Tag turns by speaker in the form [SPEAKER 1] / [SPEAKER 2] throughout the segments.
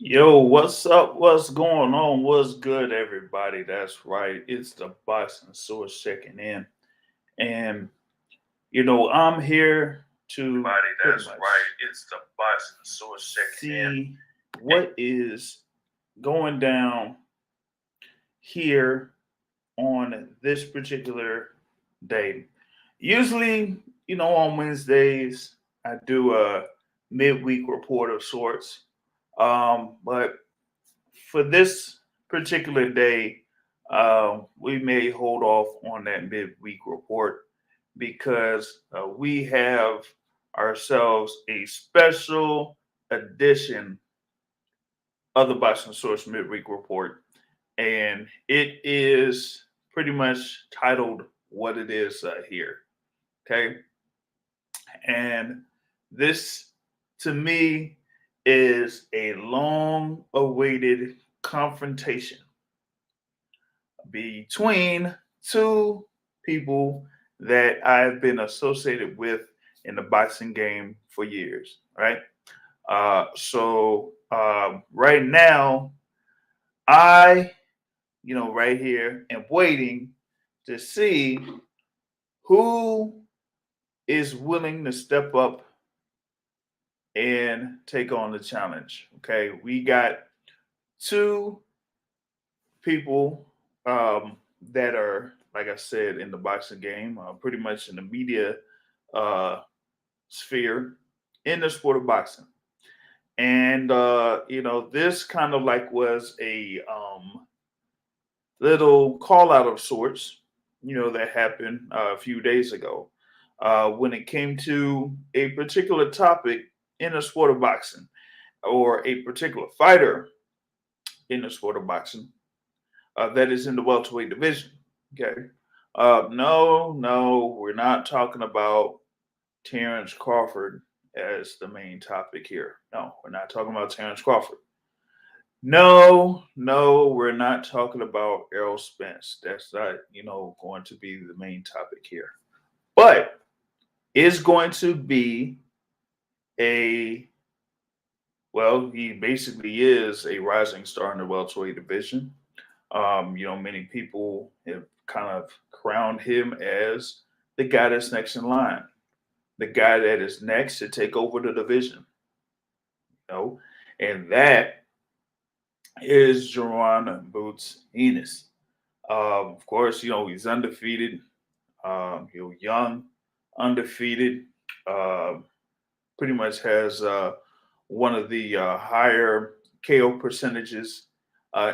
[SPEAKER 1] Yo, what's up? What's going on? What's good, everybody? That's right. It's the Boxing Source checking in. And, I'm here to
[SPEAKER 2] Everybody,
[SPEAKER 1] pretty
[SPEAKER 2] that's
[SPEAKER 1] much
[SPEAKER 2] right. It's the Boston Source checking in.
[SPEAKER 1] see what is going down here on this particular day. Usually, on Wednesdays, I do a midweek report of sorts. But for this particular day, we may hold off on that midweek report because we have ourselves a special edition of the Boston Source midweek report, and it is pretty much titled "What It Is Here." Okay, and this to me is a long-awaited confrontation between two people that I've been associated with in the boxing game for years, right? Right now, I, right here am waiting to see who is willing to step up and take on the challenge. Okay, we got two people that are, like I said, in the boxing game, pretty much in the media uh, sphere in the sport of boxing. And this kind of like was a little call out of sorts, that happened a few days ago when it came to a particular topic in the sport of boxing or a particular fighter in the sport of boxing that is in the welterweight division. Okay. No, we're not talking about Terrence Crawford as the main topic here. No, we're not talking about Terrence Crawford. No, we're not talking about Errol Spence. That's not, going to be the main topic here. But it's going to be a, well, he basically is a rising star in the welterweight division. Many people have kind of crowned him as the guy that's next in line, the guy that is next to take over the division. You know, and that is Jerron Boots Enos. Of course, he's undefeated. Young, undefeated. Um, Pretty much has one of the higher KO percentages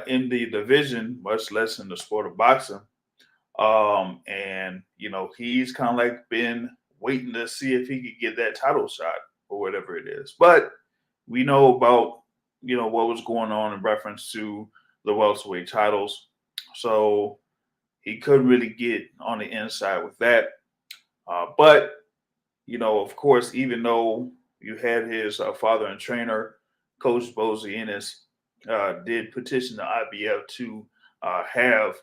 [SPEAKER 1] in the division, much less in the sport of boxing. And he's kind of like been waiting to see if he could get that title shot or whatever it is. But we know about what was going on in reference to the welterweight titles, so he couldn't really get on the inside with that. But of course, even though you had his father and trainer, Coach Bozy Ennis, did petition the IBF to have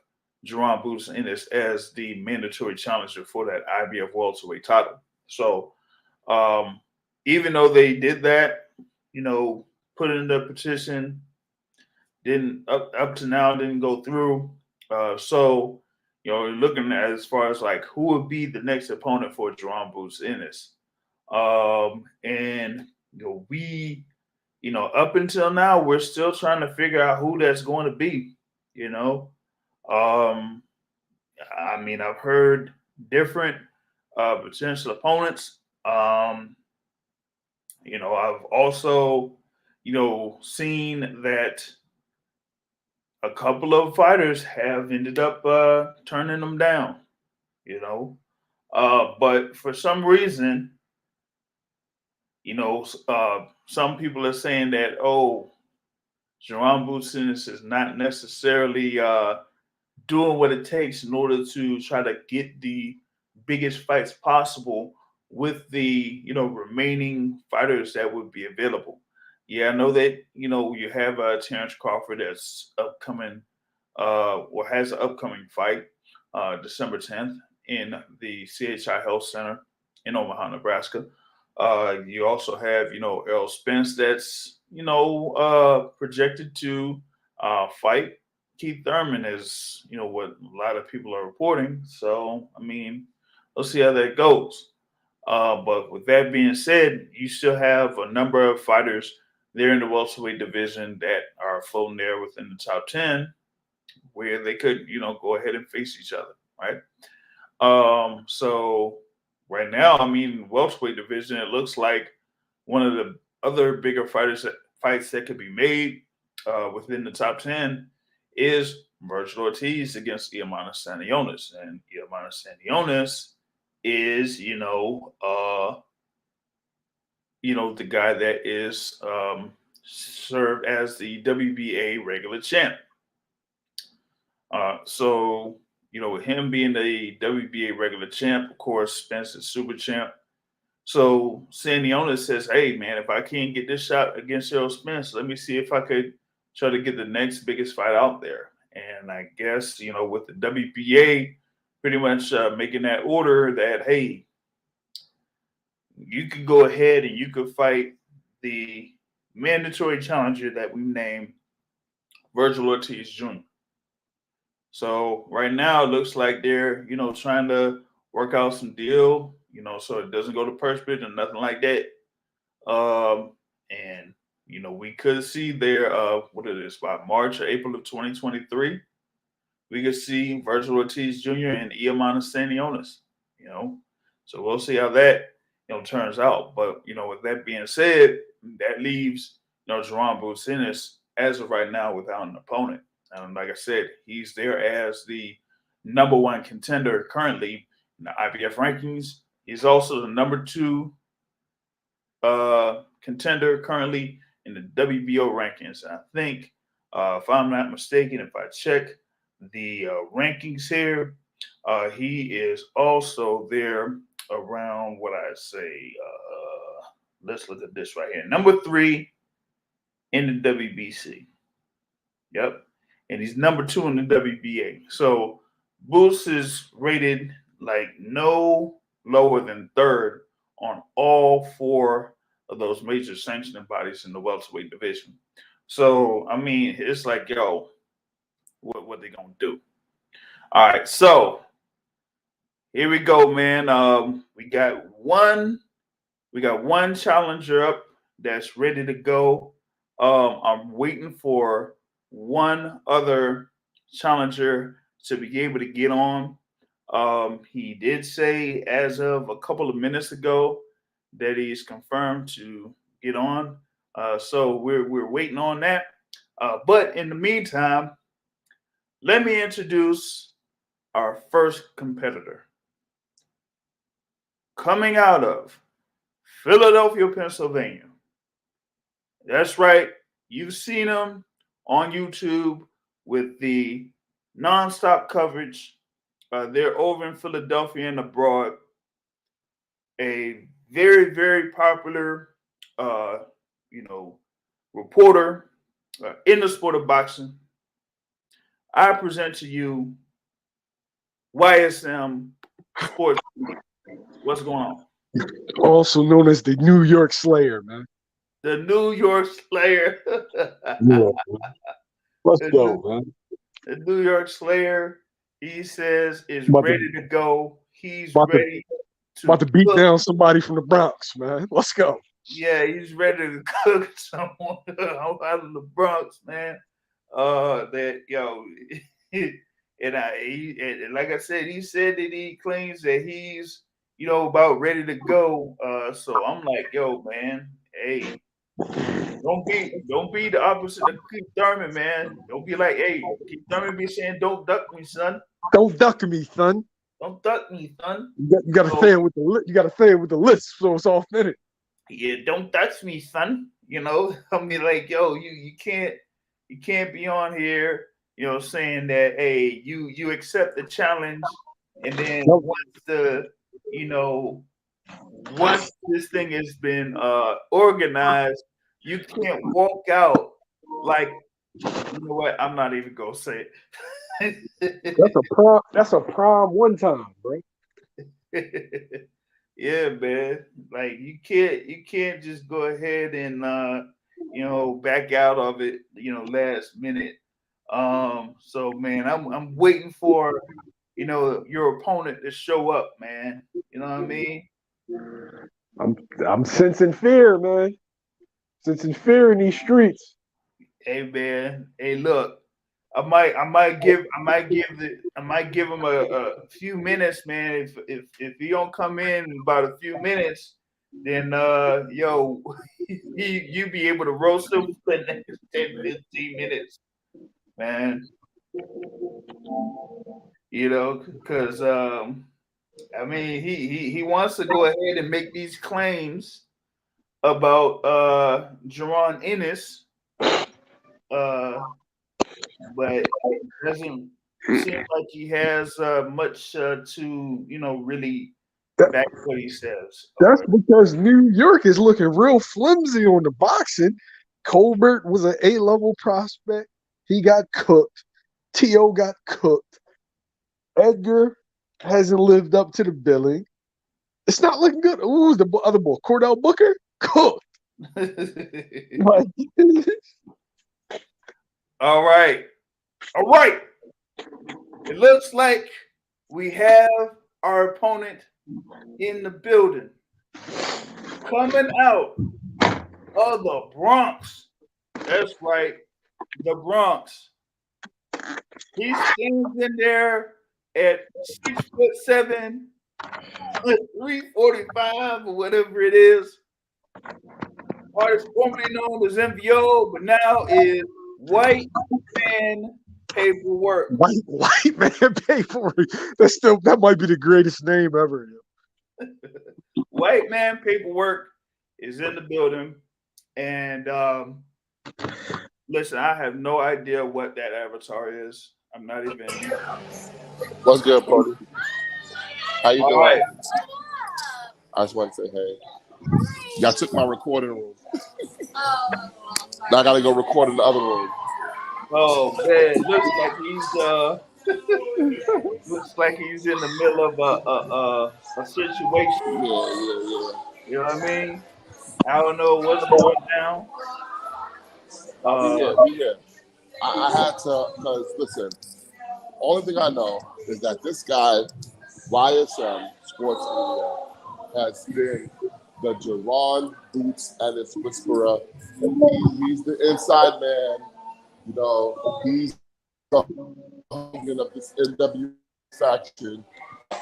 [SPEAKER 1] Jerron Boots Ennis as the mandatory challenger for that IBF welterweight title. So um, even though they did that, you know, put in the petition, didn't up to now didn't go through. So looking at as far as like who would be the next opponent for Jerron Boots Ennis. And we, up until now, we're still trying to figure out who that's going to be. You know, um, I mean, I've heard different potential opponents. Um, I've also, seen that a couple of fighters have ended up turning them down. You know, but for some reason, some people are saying that, oh, Jerome Bootsinis is not necessarily doing what it takes in order to try to get the biggest fights possible with the remaining fighters that would be available. Yeah, I know that you have Terrence Crawford that's upcoming, or has an upcoming fight December 10th in the CHI Health Center in Omaha, Nebraska. You also have Errol Spence that's projected to fight Keith Thurman, is what a lot of people are reporting. So I mean, we'll see how that goes. But with that being said, you still have a number of fighters there in the welterweight division that are floating there within the top 10, where they could, go ahead and face each other, right? So right now, I mean, welterweight division, it looks like one of the other bigger fights that could be made within the top 10 is Virgil Ortiz against Iamana Stanionis. And Iamana Stanionis is, the guy that is served as the WBA regular champ. So, with him being the WBA regular champ, of course, Spence is super champ. So Stanionis says, hey, man, if I can't get this shot against Errol Spence, let me see if I could try to get the next biggest fight out there. And I guess, with the WBA pretty much making that order that, hey, you could go ahead and you could fight the mandatory challenger that we named Virgil Ortiz Jr. So right now it looks like they're, trying to work out some deal, so it doesn't go to purse bid and nothing like that. And we could see there, what it is, by March or April of 2023, we could see Virgil Ortiz Jr. and Iamana Stanionis, So we'll see how that, turns out. But, with that being said, that leaves, Jerome Bucinis as of right now without an opponent. And like I said, he's there as the number one contender currently in the IBF rankings. He's also the number 2 contender currently in the WBO rankings. And I think, if I'm not mistaken, if I check the rankings here, he is also there around what I say. Let's look at this right here. Number 3 in the WBC. Yep. And he's number 2 in the WBA. So Boots is rated like no lower than 3rd on all 4 of those major sanctioning bodies in the welterweight division. So, I mean, it's like, yo, what they gonna do? All right, so here we go, man. We got one challenger up that's ready to go. I'm waiting for one other challenger to be able to get on. He did say as of a couple of minutes ago that he's confirmed to get on. So we're waiting on that. But in the meantime, let me introduce our first competitor. Coming out of Philadelphia, Pennsylvania. That's right. You've seen him on YouTube with the nonstop coverage. They're over in Philadelphia and abroad. A very, very popular, reporter in the sport of boxing. I present to you YSM Sports. What's going on?
[SPEAKER 3] Also known as the New York Slayer, man.
[SPEAKER 1] The New York Slayer.
[SPEAKER 3] Yeah, let's go, man.
[SPEAKER 1] The New York Slayer, he says, is
[SPEAKER 3] About
[SPEAKER 1] ready to go. He's
[SPEAKER 3] about to-
[SPEAKER 1] ready
[SPEAKER 3] About to beat down somebody from the Bronx, man. Let's go.
[SPEAKER 1] Yeah, he's ready to cook someone out of the Bronx, man. And like I said, he said that he claims that he's, about ready to go. So I'm like, yo, man, hey, don't be the opposite of Keith Thurman, man. Don't be like, hey, Keith Thurman be saying, don't duck me, son.
[SPEAKER 3] Don't duck me, son.
[SPEAKER 1] Don't duck me, son.
[SPEAKER 3] You got to say it with the list, so it's authentic.
[SPEAKER 1] Yeah, don't touch me, son. I mean, like, yo, you can't be on here, saying that, hey, you accept the challenge, and then once this thing has been organized, you can't walk out like, you know what? I'm not even gonna say it.
[SPEAKER 3] That's a prom one time, bro.
[SPEAKER 1] Yeah, man. Like you can't just go ahead and back out of it, last minute. So man, I'm waiting for, your opponent to show up, man. You know what I mean?
[SPEAKER 3] I'm sensing fear, man. Sensing fear in these streets.
[SPEAKER 1] Hey man, hey look, I might give him a few minutes, man. If he don't come in about a few minutes, then you be able to roast him for the next 10, 15 minutes, man. Because I mean he wants to go ahead and make these claims about Jerron Ennis, but it doesn't seem like he has much to really back what he says.
[SPEAKER 3] That's because New York is looking real flimsy on the boxing. Colbert was an A-level prospect. He got cooked. T.O. got cooked. Edgar hasn't lived up to the billing. It's not looking good. Who's the other boy? Cordell Booker? Cooked. Like,
[SPEAKER 1] All right. It looks like we have our opponent in the building. Coming out of the Bronx. That's right. The Bronx. He stands in there at 6'7", 345 or whatever it is. Artist formerly known as MVO, but now is White Man Paperwork.
[SPEAKER 3] White Man Paperwork. That might be the greatest name ever.
[SPEAKER 1] White Man Paperwork is in the building, and listen, I have no idea what that avatar is. I'm not even.
[SPEAKER 4] What's good, Brody? How you doing?
[SPEAKER 1] Right.
[SPEAKER 4] I just want to say, hey, y'all took my recording room. Now I gotta go record in the other room.
[SPEAKER 1] Oh man, looks like he's in the middle of a situation.
[SPEAKER 4] Yeah.
[SPEAKER 1] You know what I mean? I don't know what's going down.
[SPEAKER 4] Yeah. I had to, because listen, only thing I know is that this guy, YSM Sports Media, has been the Jerron Boots and his whisperer. He's the inside man. He's the husband of this NW faction.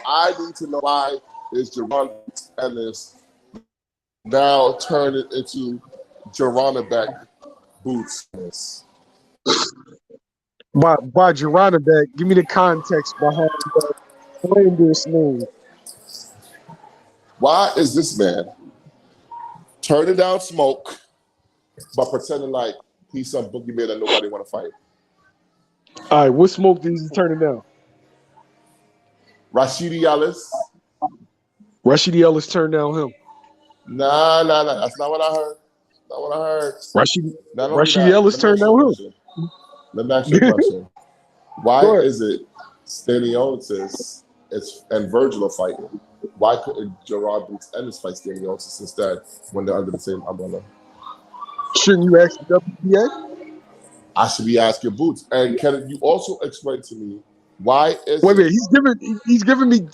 [SPEAKER 4] I need to know why is Jerron Boots and this now turn it into Geronabek Boots.
[SPEAKER 3] By Geronabek, give me the context behind playing this name.
[SPEAKER 4] Why is this man turning down smoke but pretending like he's some boogeyman that nobody want to fight?
[SPEAKER 3] All right, what smoke did he turn down?
[SPEAKER 4] Rashidi Ellis.
[SPEAKER 3] Rashidi Ellis turned down him.
[SPEAKER 4] Nah. That's not what I heard. Not what I heard.
[SPEAKER 3] Rashidi Ellis turned down him.
[SPEAKER 4] Let me ask you a question. Why is it Staniotis and Virgil are fighting? Why couldn't Gerard Boots Ennis fight Staniotis instead when they're under the same umbrella?
[SPEAKER 3] Shouldn't you ask the WBA?
[SPEAKER 4] I should be asking Boots. And can you also explain to me why is
[SPEAKER 3] wait? He's giving me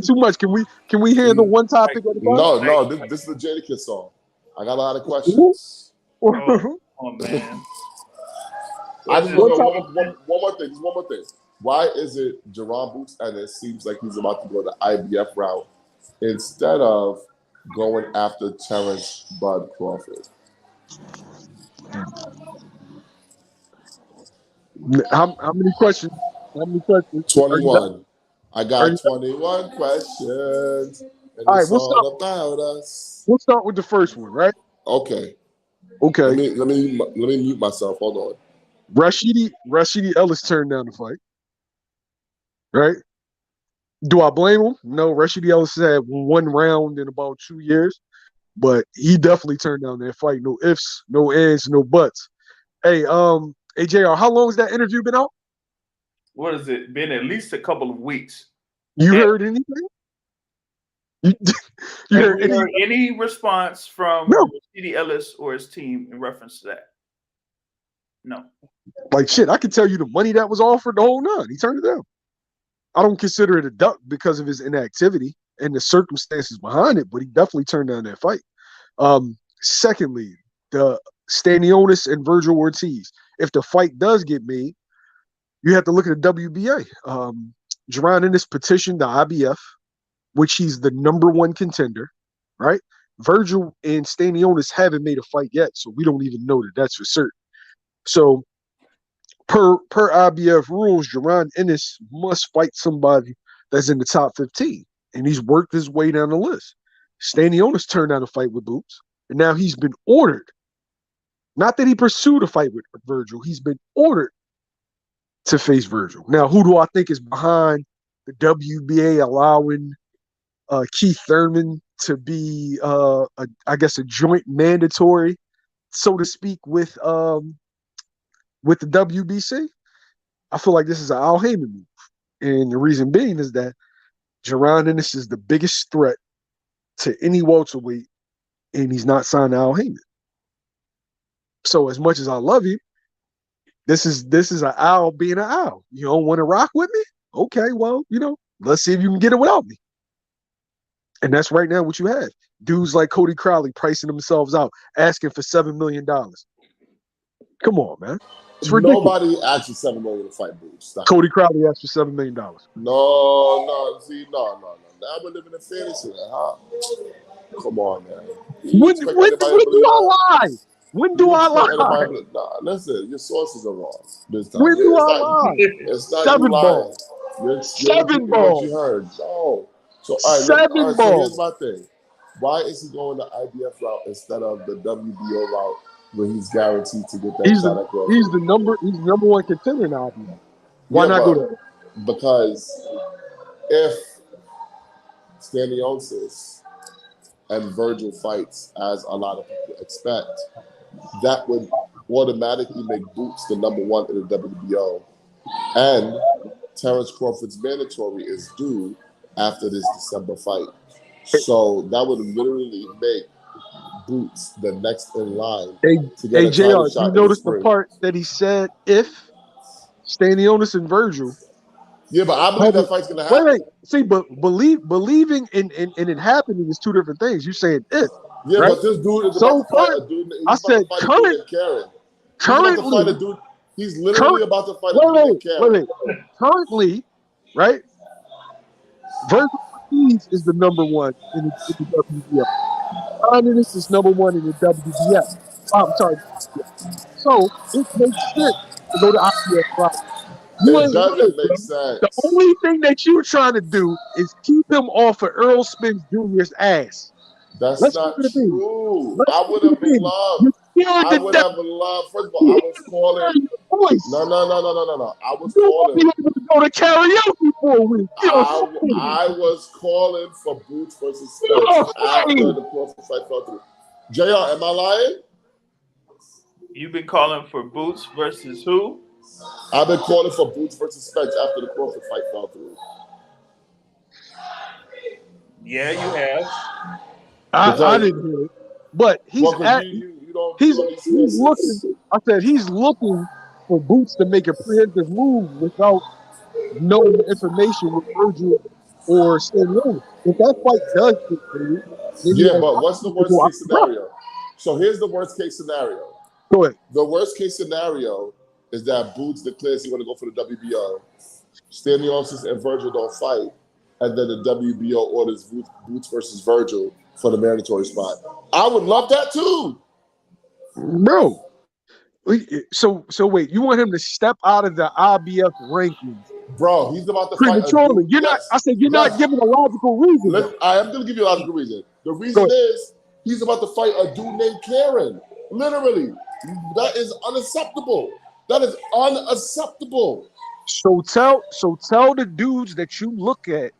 [SPEAKER 3] too much. Can we handle one topic at a time?
[SPEAKER 4] No. This is the Jadakiss song. I got a lot of questions.
[SPEAKER 1] Oh man.
[SPEAKER 4] I just want to know one more thing. Why is it Jerron Boots Ennis seems like he's about to go the IBF route instead of going after Terrence Bud Crawford?
[SPEAKER 3] How many questions?
[SPEAKER 4] 21. I got 21 questions. And
[SPEAKER 3] all right,
[SPEAKER 4] it's all about us.
[SPEAKER 3] We'll start with the first one, right?
[SPEAKER 4] Okay.
[SPEAKER 3] Let
[SPEAKER 4] me mute myself. Hold on.
[SPEAKER 3] Rashidi Ellis turned down the fight. Right? Do I blame him? No. Rashidi Ellis had one round in about 2 years, but he definitely turned down that fight. No ifs, no ands, no buts. Hey, JR, how long has that interview been out?
[SPEAKER 1] What has it been? At least a couple of weeks.
[SPEAKER 3] You heard anything? You, you
[SPEAKER 1] Have
[SPEAKER 3] heard
[SPEAKER 1] you
[SPEAKER 3] any?
[SPEAKER 1] heard any response from
[SPEAKER 3] No.
[SPEAKER 1] C.D. Ellis or his team in reference to that? No.
[SPEAKER 3] Like shit, I can tell you the money that was offered, the whole nine. He turned it down. I don't consider it a duck because of his inactivity and the circumstances behind it, but he definitely turned down that fight. Secondly, the Stanionis and Virgil Ortiz. If the fight does get made, you have to look at the WBA. Jerron Ennis petitioned the IBF, which he's the #1 contender, right? Virgil and Stanionis haven't made a fight yet, so we don't even know that that's for certain. So per IBF rules, Jerron Ennis must fight somebody that's in the top 15, and he's worked his way down the list. Stanionis turned down a fight with Boots, and now he's been ordered. Not that he pursued a fight with Virgil, he's been ordered to face Virgil. Now, who do I think is behind the WBA allowing Keith Thurman to be, I guess, a joint mandatory, so to speak, with the WBC? I feel like this is an Al Heyman move. And the reason being is that Jerron Ennis is the biggest threat to any welterweight, and he's not signed to Al Heyman. So as much as I love you, this is an Al being an Al. You don't want to rock with me? Okay, well, let's see if you can get it without me. And that's right now what you have. Dudes like Cody Crowley pricing themselves out, asking for $7 million. Come on, man. It's ridiculous.
[SPEAKER 4] Nobody asked for $7 million to fight Boots. Stop.
[SPEAKER 3] Cody Crowley asked for $7 million.
[SPEAKER 4] No. Now we're living in fantasy, huh? Come on, man.
[SPEAKER 3] When do I lie? When do I lie?
[SPEAKER 4] Nah, listen, your sources are wrong this time.
[SPEAKER 3] When do I lie?
[SPEAKER 4] It's not
[SPEAKER 3] Seven
[SPEAKER 4] you lying.
[SPEAKER 3] balls.
[SPEAKER 4] You're
[SPEAKER 3] Seven
[SPEAKER 4] repeating
[SPEAKER 3] balls.
[SPEAKER 4] what you heard. No. So,
[SPEAKER 3] Seven
[SPEAKER 4] so
[SPEAKER 3] balls.
[SPEAKER 4] here's my thing. Why is he going the IBF route instead of the WBO route where he's guaranteed to get that shot at growth?
[SPEAKER 3] He's the number one contender now. Why not go there?
[SPEAKER 4] Because if Stanionis and Virgil fights, as a lot of people expect, that would automatically make Boots the #1 in the WBO. And Terrence Crawford's mandatory is due after this December fight. So that would literally make Boots the next in line to get a
[SPEAKER 3] JR,
[SPEAKER 4] title shot.
[SPEAKER 3] you notice the part that he said if Stanionis and Virgil.
[SPEAKER 4] Yeah, but I believe that fight's gonna happen.
[SPEAKER 3] Wait. See, but believing in it happening is two different things. You're saying if.
[SPEAKER 4] Yeah,
[SPEAKER 3] right?
[SPEAKER 4] but this dude is
[SPEAKER 3] So
[SPEAKER 4] about to fight a dude.
[SPEAKER 3] I said currently.
[SPEAKER 4] He's literally about to fight a dude named Karen.
[SPEAKER 3] Wait. Currently, right? Virgil Ortiz is the #1 in the WBF. Stanionis is #1 in the WBF. I'm sorry. So it makes sense to go to IBF route.
[SPEAKER 4] It doesn't make sense.
[SPEAKER 3] The only thing that you're trying to do is keep him off of Earl Spence Jr.'s ass.
[SPEAKER 4] That's not true. I would have loved. I would have loved. First of all, I was calling. No. I was calling.
[SPEAKER 3] You to go to karaoke for a week.
[SPEAKER 4] I was calling for Boots versus Spence after the Crawford fight fell through. JR, am I lying?
[SPEAKER 1] You've been calling for Boots versus who?
[SPEAKER 4] I've been calling for Boots versus Spence after the Crawford fight fell through.
[SPEAKER 1] Yeah, you have.
[SPEAKER 3] I didn't hear it, but he's looking. I said he's looking for Boots to make a preemptive move without knowing the information with Virgil or Stanionis. If that fight does get through,
[SPEAKER 4] but what's the worst case scenario? So here's the worst case scenario.
[SPEAKER 3] Go ahead.
[SPEAKER 4] The worst case scenario is that Boots declares he's going to go for the WBO. Stanionis and Virgil don't fight, and then the WBO orders Boots versus Virgil for the mandatory spot. I would love that too,
[SPEAKER 3] bro. So wait, you want him to step out of the IBF rankings,
[SPEAKER 4] bro? He's about to
[SPEAKER 3] prematurely.
[SPEAKER 4] fight.
[SPEAKER 3] You're not. I said you're not giving a logical reason.
[SPEAKER 4] I am going to give you a logical reason. The reason is he's about to fight a dude named Karen. Literally, that is unacceptable. That is unacceptable. So tell the dudes that you look at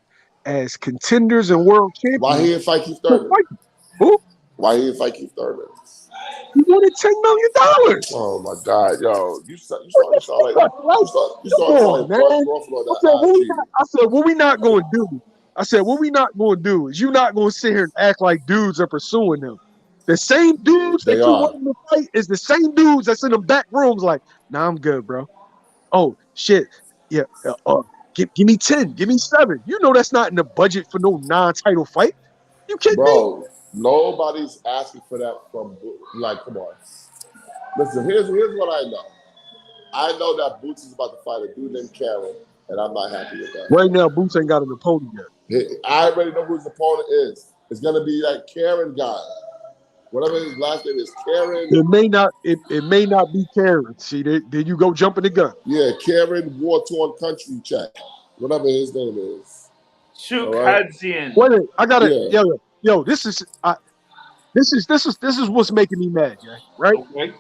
[SPEAKER 4] as contenders and world champions. Why he didn't fight Keith Thurman?
[SPEAKER 3] Who?
[SPEAKER 4] Why he didn't fight Keith Thurman?
[SPEAKER 3] He wanted $10 million.
[SPEAKER 4] Oh my God, yo! You saw like
[SPEAKER 3] I said, what we not going to do I said, what we not going to do is you not going to sit here and act like dudes are pursuing them. The same dudes that
[SPEAKER 4] They
[SPEAKER 3] you
[SPEAKER 4] are.
[SPEAKER 3] want them to fight is the same dudes that's in the back rooms like, nah, I'm good, bro. Oh, shit. Yeah. Give me 10. Give me 7. You know that's not in the budget for no non-title fight. You kidding me?
[SPEAKER 4] Bro, nobody's asking for that from like, come on. Listen, here's what I know. I know that Boots is about to fight a dude named Karen, and I'm not happy with that.
[SPEAKER 3] Right now, Boots ain't got an opponent yet.
[SPEAKER 4] I already know who his opponent is. It's gonna be that Karen guy. Whatever his last name is, Karen.
[SPEAKER 3] It may not be Karen. See, there you go jumping the gun.
[SPEAKER 4] Yeah, Karen War-Torn Country Check. Whatever his name is.
[SPEAKER 1] Chukadzian.
[SPEAKER 3] Wait a minute, I gotta
[SPEAKER 4] Yeah.
[SPEAKER 3] yo, this is what's making me mad, Jay, right?
[SPEAKER 1] Okay.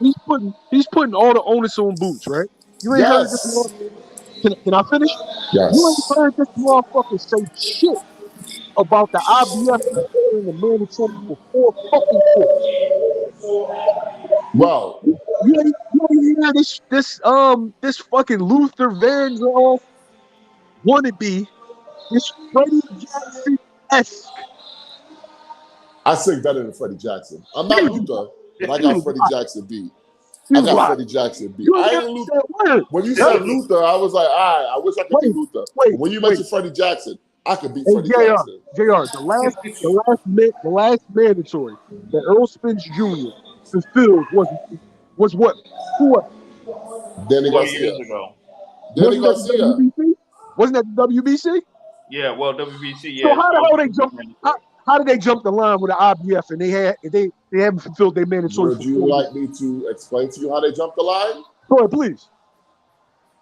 [SPEAKER 3] He's putting all the onus on Boots, right? You ain't heard this
[SPEAKER 4] Yes.
[SPEAKER 3] can I finish? You ain't
[SPEAKER 4] Yes.
[SPEAKER 3] heard this motherfucker say shit about the IBF and the mandatory for 4 fucking years.
[SPEAKER 4] Bro,
[SPEAKER 3] You ain't hear this fucking Luther Vandross wannabe, this Freddie Jackson-esque.
[SPEAKER 4] I sing better than Freddie Jackson. I'm not Luther, but I got Freddie Jackson beat. I
[SPEAKER 3] You
[SPEAKER 4] got
[SPEAKER 3] lie.
[SPEAKER 4] Freddie Jackson beat.
[SPEAKER 3] You
[SPEAKER 4] I
[SPEAKER 3] never
[SPEAKER 4] ain't Luther.
[SPEAKER 3] said a word.
[SPEAKER 4] When you said Luther, I was like, all right, I wish I could beat Luther.
[SPEAKER 3] wait,
[SPEAKER 4] But when you mentioned Freddie Jackson, I could beat
[SPEAKER 3] Hey,
[SPEAKER 4] Freddie
[SPEAKER 3] JR,
[SPEAKER 4] Jackson.
[SPEAKER 3] the last mandatory that Earl Spence Jr. fulfilled was what? Who was?
[SPEAKER 4] Danny
[SPEAKER 1] 4
[SPEAKER 4] Garcia.
[SPEAKER 1] years ago.
[SPEAKER 4] Danny
[SPEAKER 3] Wasn't that the
[SPEAKER 4] Garcia.
[SPEAKER 3] WBC? Wasn't that the WBC?
[SPEAKER 1] Yeah, well, WBC.
[SPEAKER 3] So
[SPEAKER 1] Yeah.
[SPEAKER 3] how the hell they jump? How did they jump the line with the IBF and they haven't fulfilled their mandatory?
[SPEAKER 4] Would you like me to explain to you how they jumped the line?
[SPEAKER 3] Go ahead, please.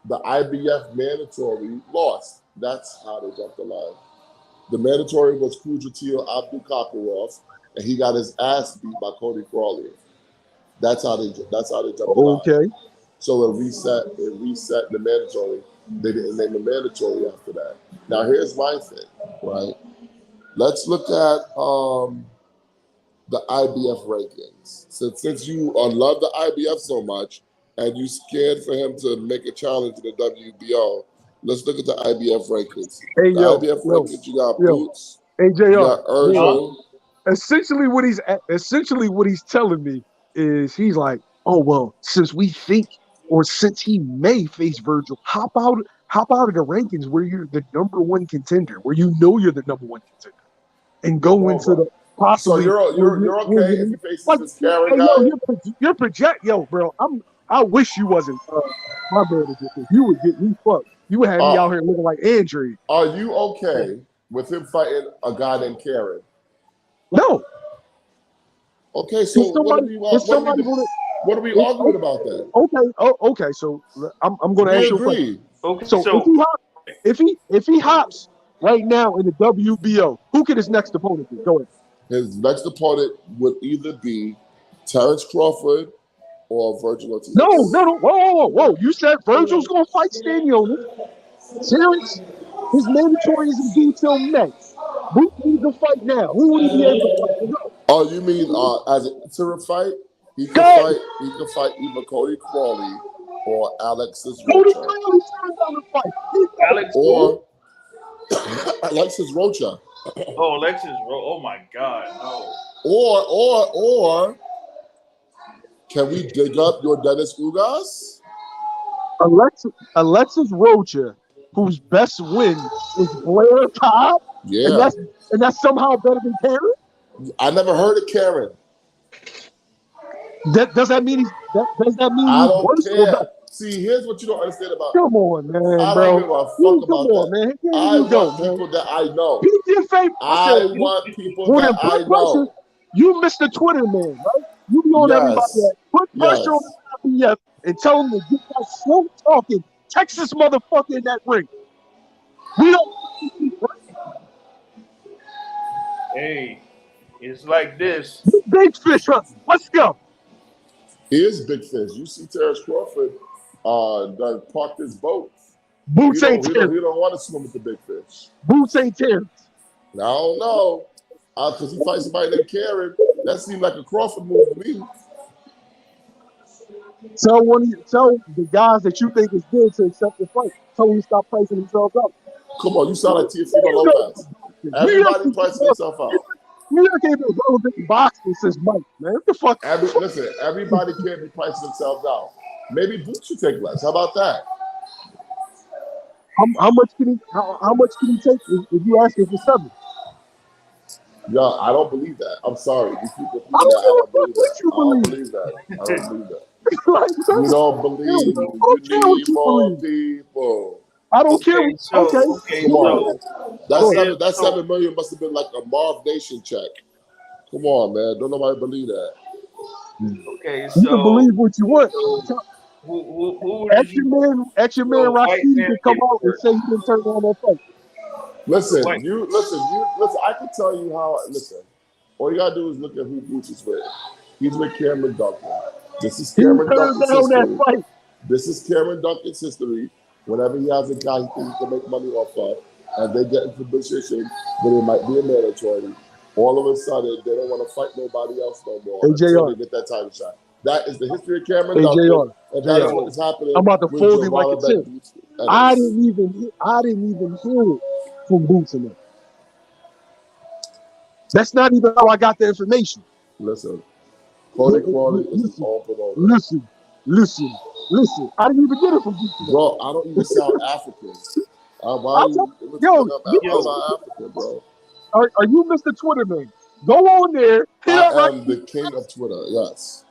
[SPEAKER 4] The IBF mandatory lost. That's how they jumped the line. The mandatory was Kudratio Abdul-Kakarov, and he got his ass beat by Cody Crawley. That's how they jumped the line.
[SPEAKER 3] Okay.
[SPEAKER 4] So it reset the mandatory. They didn't name the mandatory after that. Now here's my thing, right? Let's look at the IBF rankings. Since you love the IBF so much and you scared for him to make a challenge in the WBO, let's look at the IBF rankings.
[SPEAKER 3] Hey,
[SPEAKER 4] The
[SPEAKER 3] yo,
[SPEAKER 4] IBF rankings, you got
[SPEAKER 3] yo.
[SPEAKER 4] Boots,
[SPEAKER 3] Hey,
[SPEAKER 4] you
[SPEAKER 3] JR.
[SPEAKER 4] got Urgel.
[SPEAKER 3] Essentially what he's telling me is he's like, oh well, since he may face Virgil, hop out of the rankings where you're the number 1 contender, where you know you're the number 1 contender, and go into the
[SPEAKER 4] So
[SPEAKER 3] possibly.
[SPEAKER 4] you're okay if he faces this Karen guy?
[SPEAKER 3] Yo, bro. I wish you wasn't my manager, because you would get me fucked. You would have me out here looking like Andre.
[SPEAKER 4] Are you okay with him fighting a guy named Karen?
[SPEAKER 3] No.
[SPEAKER 4] Okay, so what are we arguing about then?
[SPEAKER 3] Okay. So I'm going to ask you a question.
[SPEAKER 1] Okay,
[SPEAKER 3] So if he hops right now in the WBO, who could his next opponent be? Go ahead.
[SPEAKER 4] His next opponent would either be Terrence Crawford or Virgil Ortiz.
[SPEAKER 3] No. Whoa. You said Virgil's going to fight Stanionis. Terrence, his mandatory is in detail next. Who needs to fight now? Who would he be able to fight? Go.
[SPEAKER 4] Oh, you mean as an interim fight? He could fight either Cody Crawley or Alexis
[SPEAKER 3] Cody
[SPEAKER 4] Rocha.
[SPEAKER 3] Crawley turned down the fight.
[SPEAKER 1] Alex.
[SPEAKER 4] Or Alexis Rocha.
[SPEAKER 1] Oh, Alexis. Oh my God, no.
[SPEAKER 4] Or can we dig up your Dennis Ugas?
[SPEAKER 3] Alexis Rocha, whose best win is Blair Cobb,
[SPEAKER 4] Yeah.
[SPEAKER 3] and that's somehow better than Karen.
[SPEAKER 4] I never heard of Karen.
[SPEAKER 3] Does that mean he's
[SPEAKER 4] I don't
[SPEAKER 3] worse or
[SPEAKER 4] care.
[SPEAKER 3] better?
[SPEAKER 4] See, here's what you don't understand about.
[SPEAKER 3] Come on, man,
[SPEAKER 4] I
[SPEAKER 3] bro.
[SPEAKER 4] don't give a fuck about that.
[SPEAKER 3] Man. Here
[SPEAKER 4] I
[SPEAKER 3] you go,
[SPEAKER 4] want
[SPEAKER 3] man.
[SPEAKER 4] people that I know.
[SPEAKER 3] Be your favorite.
[SPEAKER 4] I want people
[SPEAKER 3] Well,
[SPEAKER 4] that
[SPEAKER 3] then
[SPEAKER 4] I
[SPEAKER 3] put pressure.
[SPEAKER 4] know.
[SPEAKER 3] You Mr. Twitter man, right? You be on
[SPEAKER 4] Yes.
[SPEAKER 3] everybody. Put pressure on the IBF and tell them to get that slow talking Texas motherfucker in that ring. We don't.
[SPEAKER 1] Hey, it's like this.
[SPEAKER 3] Big fish hunt. Let's go.
[SPEAKER 4] He is big fish. You see Terrence Crawford done parked his boat.
[SPEAKER 3] Boots
[SPEAKER 4] He
[SPEAKER 3] ain't
[SPEAKER 4] don't
[SPEAKER 3] Terrence.
[SPEAKER 4] want to swim with the big fish.
[SPEAKER 3] Boots ain't Terrence.
[SPEAKER 4] I don't know. Because he fights somebody named Karen. That seemed like a Crawford move to me.
[SPEAKER 3] Tell the guys that you think is good to accept the fight. Tell them to stop pricing themselves out.
[SPEAKER 4] Come on, you sound like Teofimo Lopez.
[SPEAKER 3] boxing.
[SPEAKER 4] Everybody pricing themselves out.
[SPEAKER 3] New York ain't been relevant in boxing since Mike, man. What the fuck?
[SPEAKER 4] Listen, everybody can't be pricing themselves out. Maybe Boots should take less. How about that?
[SPEAKER 3] How much can he take if you ask him for 7?
[SPEAKER 4] Yeah, I don't believe that. I'm sorry. These people think
[SPEAKER 3] I
[SPEAKER 4] that. I
[SPEAKER 3] don't
[SPEAKER 4] don't
[SPEAKER 3] give a fuck
[SPEAKER 4] believe
[SPEAKER 3] what
[SPEAKER 4] that.
[SPEAKER 3] you
[SPEAKER 4] I don't believe that.
[SPEAKER 3] Like,
[SPEAKER 4] You don't believe.
[SPEAKER 3] I don't care what
[SPEAKER 4] You need
[SPEAKER 3] you
[SPEAKER 4] more
[SPEAKER 3] believe.
[SPEAKER 4] people.
[SPEAKER 3] I don't care.
[SPEAKER 1] Okay, so
[SPEAKER 3] Okay.
[SPEAKER 1] okay,
[SPEAKER 4] Come
[SPEAKER 1] so
[SPEAKER 4] on. That
[SPEAKER 1] so
[SPEAKER 4] 7 million must have been like a Marv Nation check. Come on, man. Don't nobody believe that.
[SPEAKER 1] okay,
[SPEAKER 3] You can
[SPEAKER 1] so
[SPEAKER 3] believe what you want.
[SPEAKER 1] so who did
[SPEAKER 3] Ask your
[SPEAKER 1] you?
[SPEAKER 3] man
[SPEAKER 1] So white
[SPEAKER 3] Rashid
[SPEAKER 1] man
[SPEAKER 3] to come
[SPEAKER 1] came
[SPEAKER 3] out and
[SPEAKER 1] first.
[SPEAKER 3] say he didn't turn on that fight.
[SPEAKER 4] Listen,
[SPEAKER 1] White.
[SPEAKER 4] listen. I can tell you how. Listen, all you gotta do is look at who Boots is with. He's with Cameron Duncan. This is
[SPEAKER 3] He
[SPEAKER 4] Cameron
[SPEAKER 3] turned
[SPEAKER 4] Duncan's
[SPEAKER 3] down that
[SPEAKER 4] history.
[SPEAKER 3] fight.
[SPEAKER 4] This is Cameron Duncan's history. Whenever he has a guy he thinks he can make money off of, and they get into a position where it might be a mandatory, all of a sudden they don't want to fight nobody else no more until they
[SPEAKER 3] AJR.
[SPEAKER 4] get that title shot. That is the history of Cameron
[SPEAKER 3] AJR.
[SPEAKER 4] Duncan, and that is
[SPEAKER 3] JR.
[SPEAKER 4] what is happening
[SPEAKER 3] I'm about to
[SPEAKER 4] with
[SPEAKER 3] fold him like a
[SPEAKER 4] Joanna
[SPEAKER 3] tip.
[SPEAKER 4] Boots.
[SPEAKER 3] I didn't even hear it from Boots in there. That's not even how I got the information.
[SPEAKER 4] Listen, Cody Crawley is his own promoter.
[SPEAKER 3] Listen. I didn't even get it from Boots in there.
[SPEAKER 4] Bro, I don't even sound African. Why are you African, bro?
[SPEAKER 3] Are you Mr. Twitter man? Go on there. Hit up
[SPEAKER 4] I am the king of Twitter, yes.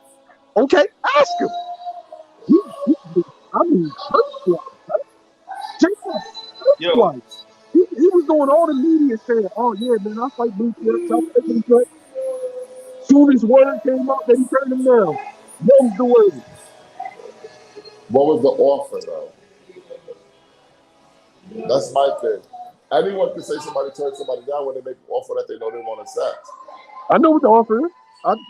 [SPEAKER 3] Okay, ask him. I mean,
[SPEAKER 1] Yo,
[SPEAKER 3] he was doing all the media saying, "Oh yeah, man, I fight Boots. Soon as word came out that he turned him down. What was the word?
[SPEAKER 4] What was the offer, though? That's my thing. Anyone can say somebody turned somebody down when they make an offer that they know they want to accept.
[SPEAKER 3] I know what the offer is.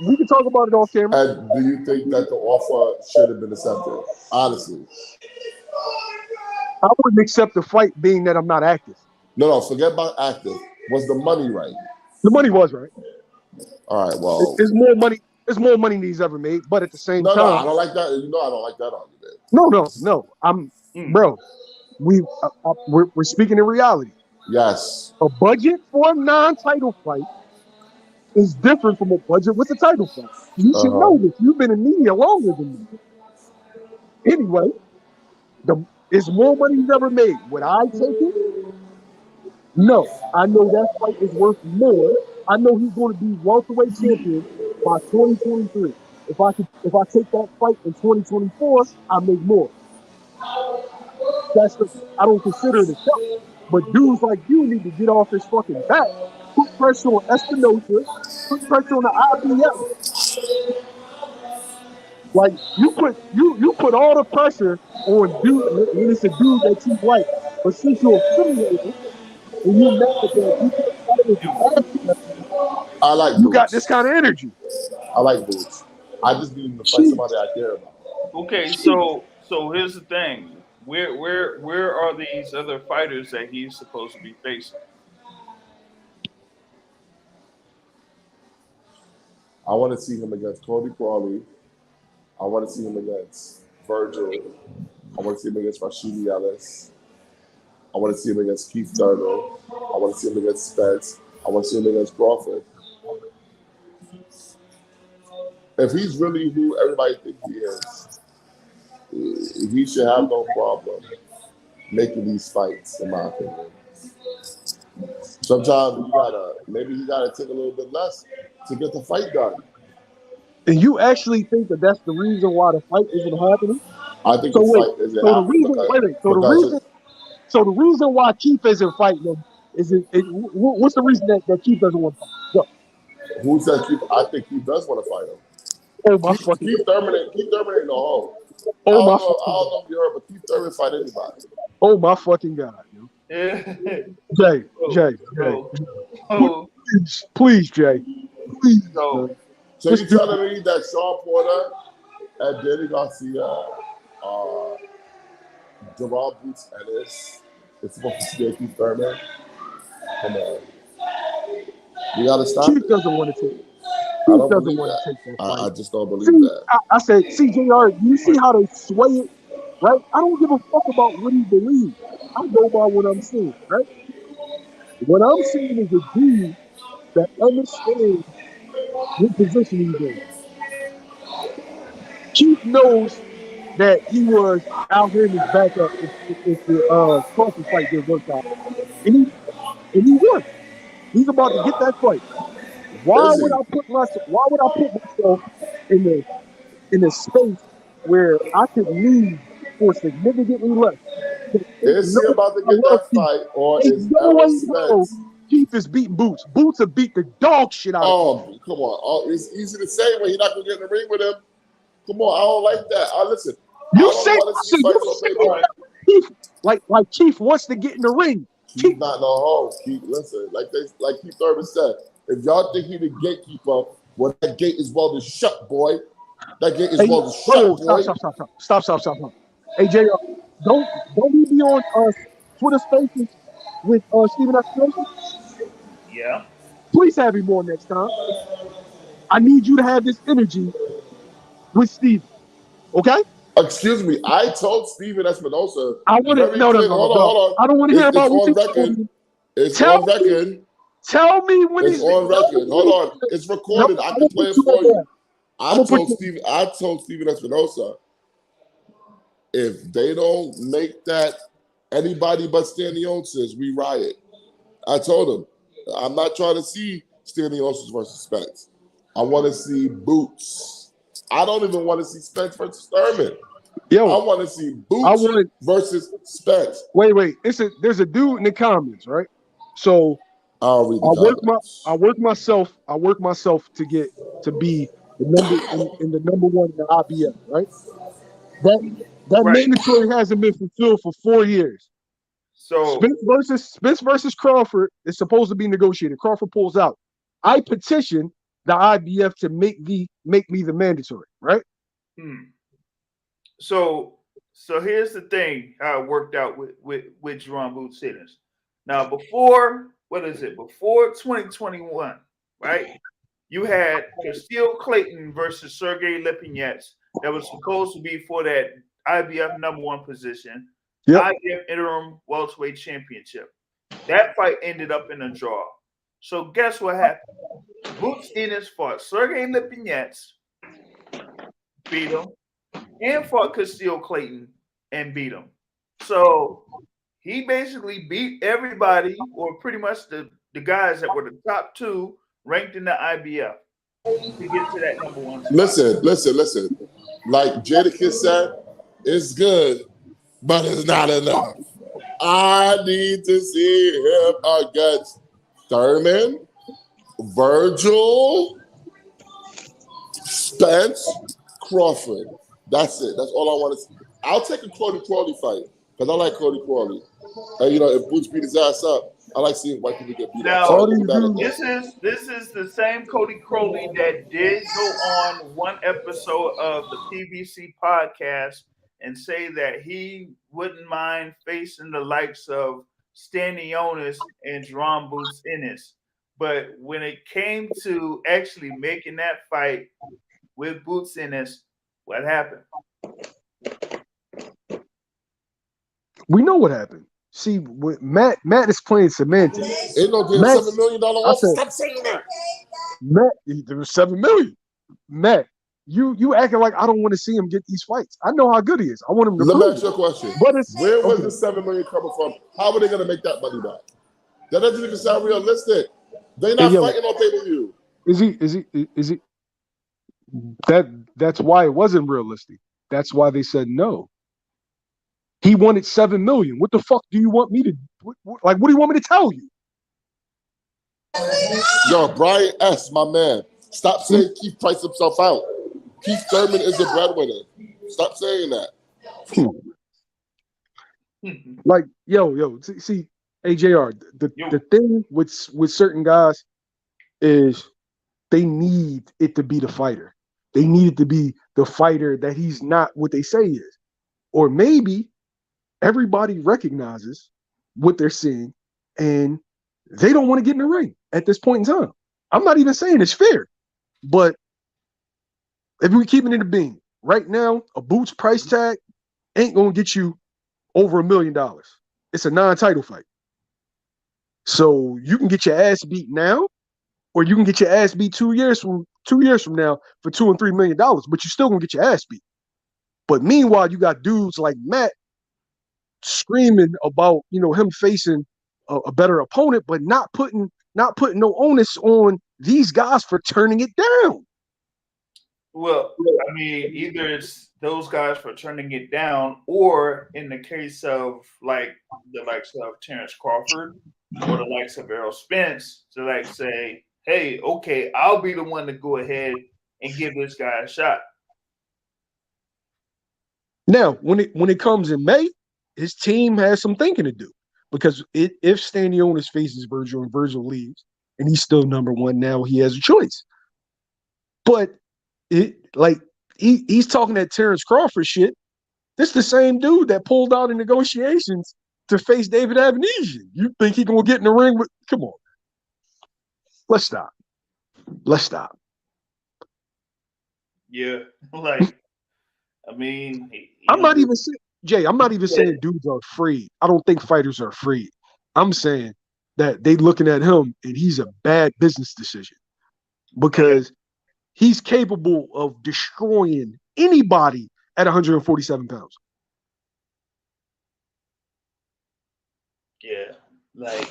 [SPEAKER 3] We can talk about it off camera.
[SPEAKER 4] And do you think that the offer should have been accepted? Honestly.
[SPEAKER 3] I wouldn't accept the fight being that I'm not active.
[SPEAKER 4] No, forget about active. Was the money right?
[SPEAKER 3] The money was right.
[SPEAKER 4] All right, well.
[SPEAKER 3] It's more money. It's more money than he's ever made, but at the same time.
[SPEAKER 4] No, I don't like that. You know I don't like that argument.
[SPEAKER 3] No. Bro, we're speaking in reality.
[SPEAKER 4] Yes.
[SPEAKER 3] A budget for a non-title fight is different from a budget with a title fight. You should know this. You've been in media longer than me. Anyway, it's more money he's ever made. Would I take it? No. I know that fight is worth more. I know he's going to be welterweight champion by 2023. If I take that fight in 2024, I make more. I don't consider it a shot. But dudes like you need to get off his fucking back. Put pressure on Espinosa. Put pressure on the IBF. Like you put all the pressure on dude when it's a dude that you like. But since you're affiliated and you're mad at that,
[SPEAKER 4] I like
[SPEAKER 3] you
[SPEAKER 4] Boots.
[SPEAKER 3] got this kind of energy.
[SPEAKER 4] I like Boots. I just need to fight somebody I care about.
[SPEAKER 1] okay, so here's the thing. Where are these other fighters that he's supposed to be facing?
[SPEAKER 4] I want to see him against Cody Crawley. I want to see him against Virgil. I want to see him against Rashidi Ellis. I want to see him against Keith Thurman. I want to see him against Spence. I want to see him against Crawford. If he's really who everybody thinks he is, he should have no problem making these fights, in my opinion. Sometimes maybe he gotta take a little bit less to get the fight done.
[SPEAKER 3] And you actually think that that's the reason why the fight isn't happening?
[SPEAKER 4] I think the fight isn't happening.
[SPEAKER 3] So the reason why Keith isn't fighting him what's the reason that Keith doesn't want to fight? Go.
[SPEAKER 4] Who said Keith? I think Keith does want to fight him.
[SPEAKER 3] Oh my fucking
[SPEAKER 4] Keith Thurman ain't no hoe. I don't know if you heard, but Keith Thurman fight anybody.
[SPEAKER 3] Oh my fucking God, yo. Jay. Please, Jay. Please.
[SPEAKER 4] So you telling me that Sean Porter and Danny Garcia, Jamal Boots Ennis is supposed to scare Keith Thurman? Come on. You gotta stop.
[SPEAKER 3] Keith doesn't want to take it. Keith doesn't want to take that fight.
[SPEAKER 4] I just don't believe that.
[SPEAKER 3] I said, CJR, you see how they sway it, right? I don't give a fuck about what he believes. I go by what I'm seeing, right? What I'm seeing is a dude that understands what position he's in. Chief knows that he was out here in his backup if the Crawford fight didn't work out. And he won. He's about to get that fight.
[SPEAKER 4] Is he?
[SPEAKER 3] Why would I put myself in the space where I could lose for significantly less? Ain't
[SPEAKER 4] Is he
[SPEAKER 3] no,
[SPEAKER 4] about to
[SPEAKER 3] I
[SPEAKER 4] get
[SPEAKER 3] love
[SPEAKER 4] that
[SPEAKER 3] Keith.
[SPEAKER 4] fight, or
[SPEAKER 3] Ain't
[SPEAKER 4] is
[SPEAKER 3] no way
[SPEAKER 4] Errol
[SPEAKER 3] in hell
[SPEAKER 4] Spence?
[SPEAKER 3] Keith is beating Boots. Boots have beat the dog shit out of him.
[SPEAKER 4] Oh, come on. Oh, it's easy to say when you're not going to get in the ring with him. Come on, I don't like that. Listen, I
[SPEAKER 3] You
[SPEAKER 4] don't
[SPEAKER 3] say,
[SPEAKER 4] want to see
[SPEAKER 3] listen,
[SPEAKER 4] fights
[SPEAKER 3] you
[SPEAKER 4] on
[SPEAKER 3] say
[SPEAKER 4] paper.
[SPEAKER 3] Keith, like Keith wants to get in the ring.
[SPEAKER 4] He's
[SPEAKER 3] Keith,
[SPEAKER 4] not no hoe. Listen, like Keith Urban said, if y'all think he the gatekeeper, well, that gate is well to shut, boy. That gate is
[SPEAKER 3] hey,
[SPEAKER 4] well to shut, boy.
[SPEAKER 3] stop. Hey, JR, don't we be on Twitter Spaces with Steven Espinosa?
[SPEAKER 1] Yeah.
[SPEAKER 3] Please have him on next time. I need you to have this energy with Steven. Okay?
[SPEAKER 4] Excuse me, I told Steven Espinosa
[SPEAKER 3] I want to
[SPEAKER 4] very
[SPEAKER 3] no.
[SPEAKER 4] clearly. Hold on.
[SPEAKER 3] I don't want to hear
[SPEAKER 4] It's
[SPEAKER 3] about what
[SPEAKER 4] on
[SPEAKER 3] you
[SPEAKER 4] record.
[SPEAKER 3] told me.
[SPEAKER 4] It's
[SPEAKER 3] Tell
[SPEAKER 4] on
[SPEAKER 3] me,
[SPEAKER 4] record.
[SPEAKER 3] tell me when
[SPEAKER 4] It's
[SPEAKER 3] he's
[SPEAKER 4] on record. Hold on. It's recorded. I can play it for you. I told Steven Espinosa, if they don't make that anybody but Stanionis, we riot. I told him, I'm not trying to see Stanionis versus Spence. I want to see Boots. I don't even want to see Spence versus Thurman.
[SPEAKER 3] Yo,
[SPEAKER 4] I want to see Boots versus Spence.
[SPEAKER 3] Wait. There's a dude in the comments, right? So
[SPEAKER 4] I'll read the comments.
[SPEAKER 3] I work myself to get to be the number in the number one in the IBF, right? That
[SPEAKER 1] Right.
[SPEAKER 3] mandatory hasn't been fulfilled for 4 years.
[SPEAKER 1] So
[SPEAKER 3] Spence versus Crawford is supposed to be negotiated. Crawford pulls out. I petition the IBF to make me the mandatory, right?
[SPEAKER 1] So here's the thing: how it worked out with Jerome Boots Sitters. Now, before 2021, right? You had Castillo Clayton versus Sergey Lipinets that was supposed to be for that IBF number one position, IBF interim welterweight championship. That fight ended up in a draw. So guess what happened? Boots Ennis fought Sergey Lipinets, beat him, and fought Castillo Clayton and beat him. So he basically beat everybody, or pretty much the guys that were the top two ranked in the IBF to get to that number one spot.
[SPEAKER 4] Listen. Like Jadakiss said, it's good, but it's not enough. I need to see him against Thurman, Virgil, Spence, Crawford. That's it. That's all I want to see. I'll take a Cody Crawley fight because I like Cody Crawley. And if Boots beat his ass up, I like seeing white people get beat up.
[SPEAKER 1] This is the same Cody Crowley that did go on one episode of the PBC podcast and say that he wouldn't mind facing the likes of Stanionis and Jerome Boots Ennis. But when it came to actually making that fight with Boots Ennis, what happened?
[SPEAKER 3] We know what happened. See, Matt is playing semantics.
[SPEAKER 4] Ain't no damn $7 million offer. Stop saying that.
[SPEAKER 3] Matt, there was $7 million. Matt, you acting like I don't want to see him get these fights. I know how good he is. I want him to.
[SPEAKER 4] Let me ask you a question.
[SPEAKER 3] Where
[SPEAKER 4] was the $7 million coming from? How are they going to make that money back? That doesn't even sound realistic. They're not fighting on pay-per-view.
[SPEAKER 3] Is he? That's why it wasn't realistic. That's why they said no. He wanted $7 million. What the fuck do you want me to like? What do you want me to tell you?
[SPEAKER 4] Yo, Brian S., my man. Stop saying Keith priced himself out. Keith Thurman is the breadwinner. Stop saying that.
[SPEAKER 3] Like, yo, see, AJR, the thing with certain guys is they need it to be the fighter. They need it to be the fighter that he's not what they say he is. Or maybe everybody recognizes what they're seeing and they don't want to get in the ring at this point in time. I'm not even saying it's fair, but if we keep it in the beam, right now, a Boots price tag ain't going to get you over $1 million. It's a non-title fight. So you can get your ass beat now, or you can get your ass beat 2 years from now for $2 and $3 million, but you're still gonna get your ass beat. But meanwhile, you got dudes like Matt screaming about him facing a better opponent, but not putting no onus on these guys for turning it down.
[SPEAKER 1] Well, I mean, either it's those guys for turning it down, or in the case of like the likes of Terrence Crawford or the likes of Errol Spence, to like say, "Hey, okay, I'll be the one to go ahead and give this guy a shot."
[SPEAKER 3] Now, when it comes in May, his team has some thinking to do, because if Stanionis faces Virgil and Virgil leaves, and he's still number one, now he has a choice. But he's talking that Terrence Crawford shit. This is the same dude that pulled out in negotiations to face David Avenesian. You think he gonna get in the ring with? Come on, let's stop.
[SPEAKER 1] Yeah, like I mean,
[SPEAKER 3] I'm not even saying, Jay. I'm not even saying dudes are afraid. I don't think fighters are afraid. I'm saying that they looking at him and he's a bad business decision, because he's capable of destroying anybody at 147 pounds.
[SPEAKER 1] Yeah, like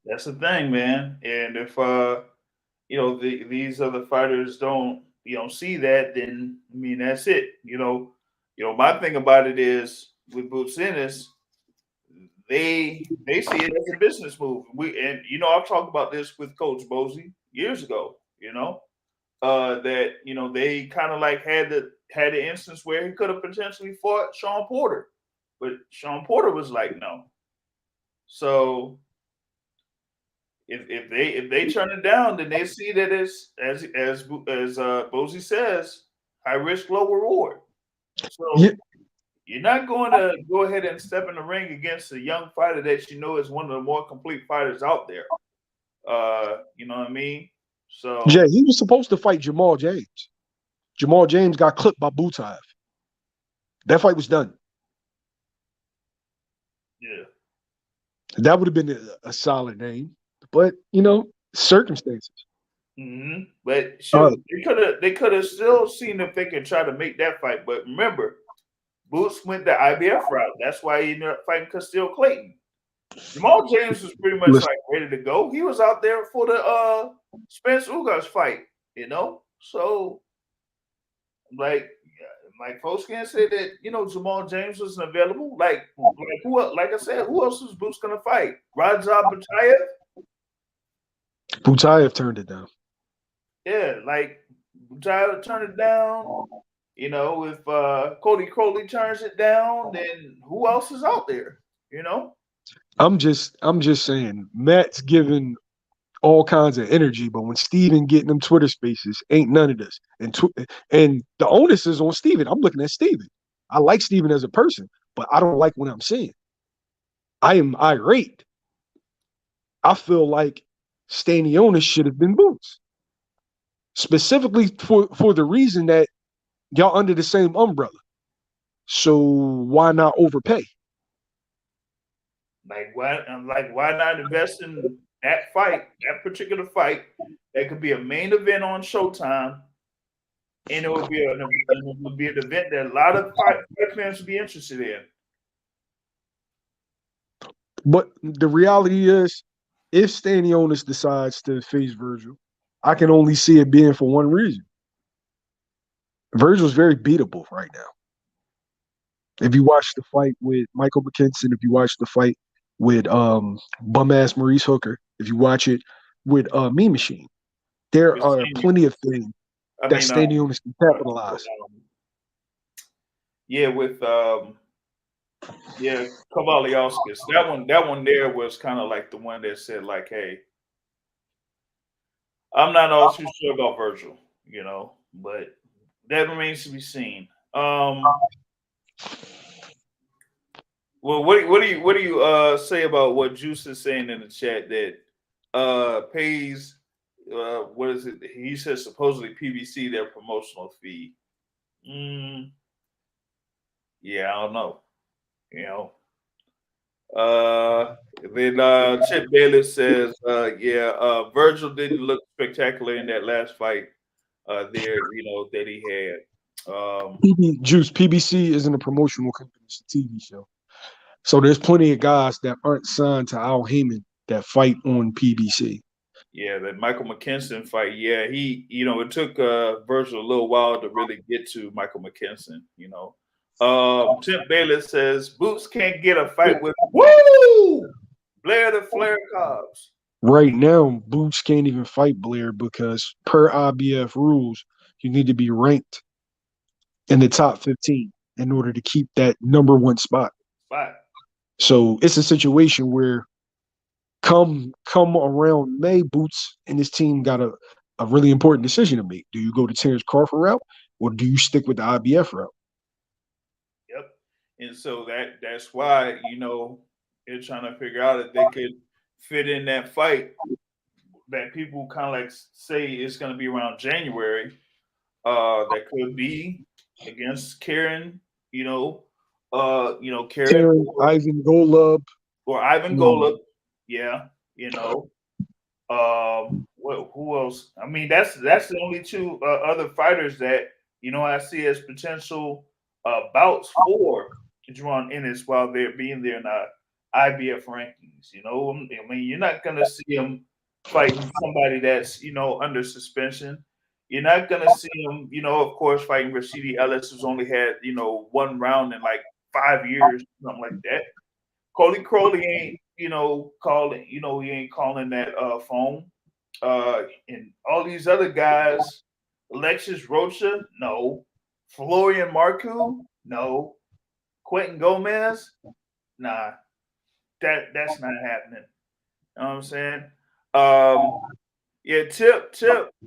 [SPEAKER 1] that's the thing, man. And if these other fighters don't see that, then I mean that's it. My thing about it is with Boots Ennis, they see it as a business move. I've talked about this with Coach Bosey years ago. That they kind of like had the instance where he could have potentially fought Sean Porter, but Sean Porter was like no. So if they turn it down, then they see that as Bosey says, high risk, low reward. So you're not going to go ahead and step in the ring against a young fighter that is one of the more complete fighters out there. You know what I mean? So
[SPEAKER 3] Jay, he was supposed to fight Jamal James. Jamal James got clipped by Butaev. That fight was done.
[SPEAKER 1] Yeah.
[SPEAKER 3] That would have been a solid name, but circumstances.
[SPEAKER 1] Mm-hmm. But sure, they could have still seen if they could try to make that fight. But remember, Boots went the IBF route. That's why he ended up fighting Castile Clayton. Jamal James was pretty much like ready to go. He was out there for the Spence Ugas fight, So like folks can't say that Jamal James wasn't available. Like I said, who else was Boots gonna fight? Raja Butaev?
[SPEAKER 3] Butaev turned it down.
[SPEAKER 1] Yeah, like Butaev turned it down. If Cody Crowley turns it down, then who else is out there?
[SPEAKER 3] I'm just saying, Matt's giving all kinds of energy, but when Steven getting them Twitter spaces, ain't none of this. And the onus is on Steven. I'm looking at Steven. I like Steven as a person, but I don't like what I'm seeing. I am irate. I feel like Stanionis should have been Boots. Specifically for the reason that y'all under the same umbrella. So why not overpay?
[SPEAKER 1] Why not invest in that fight, that particular fight? That could be a main event on Showtime, and it would be an event that a lot of fight fans would be interested in.
[SPEAKER 3] But the reality is, if Stanionis decides to face Virgil, I can only see it being for one reason. Virgil's very beatable right now. If you watch the fight with Michael McKinson, if you watch the fight with bum ass Maurice Hooker, if you watch it with Mean Machine, there are plenty of things that Stanionis can capitalize.
[SPEAKER 1] With Kavaliauskas. That one there was kind of like the one that said like, hey, I'm not all too sure about Virgil, but that remains to be seen. Well, what do you say about what Juice is saying in the chat that pays what is it? He says supposedly PBC their promotional fee. Yeah, I don't know. Then Chip Bayless says, Virgil didn't look spectacular in that last fight that he had.
[SPEAKER 3] PBC isn't a promotional company, it's a TV show. So there's plenty of guys that aren't signed to Al Heyman that fight on PBC.
[SPEAKER 1] Yeah, that Michael McKinson fight. Yeah, it took Virgil a little while to really get to Michael McKinson. Chip Bayless says Boots can't get a fight with Blair the Flair Cobbs.
[SPEAKER 3] Right now, Boots can't even fight Blair because per IBF rules, you need to be ranked in the top 15 in order to keep that number one spot.
[SPEAKER 1] Right.
[SPEAKER 3] So it's a situation where come around May, Boots and his team got a really important decision to make. Do you go the Terrence Crawford route or do you stick with the IBF route?
[SPEAKER 1] Yep. And so that's why, they're trying to figure out if they could fit in that fight that people kind of like say is going to be around January. That could be against Karen, Karen,
[SPEAKER 3] Ivan Golub.
[SPEAKER 1] Or Ivan Golub. Yeah, who else? I mean, that's the only two other fighters that I see as potential bouts for Jaron Ennis while they're being there in the IBF rankings. I mean, you're not gonna see him fighting somebody that's under suspension. You're not gonna see him, of course, fighting Rashidi Ellis, who's only had one round in like 5 years, something like that. Cody Crowley ain't calling, he ain't calling that phone. And all these other guys, Alexis Rocha, no. Florian Marcoux, no. Quentin Gomez, nah. That's not happening. You know what I'm saying? Tip.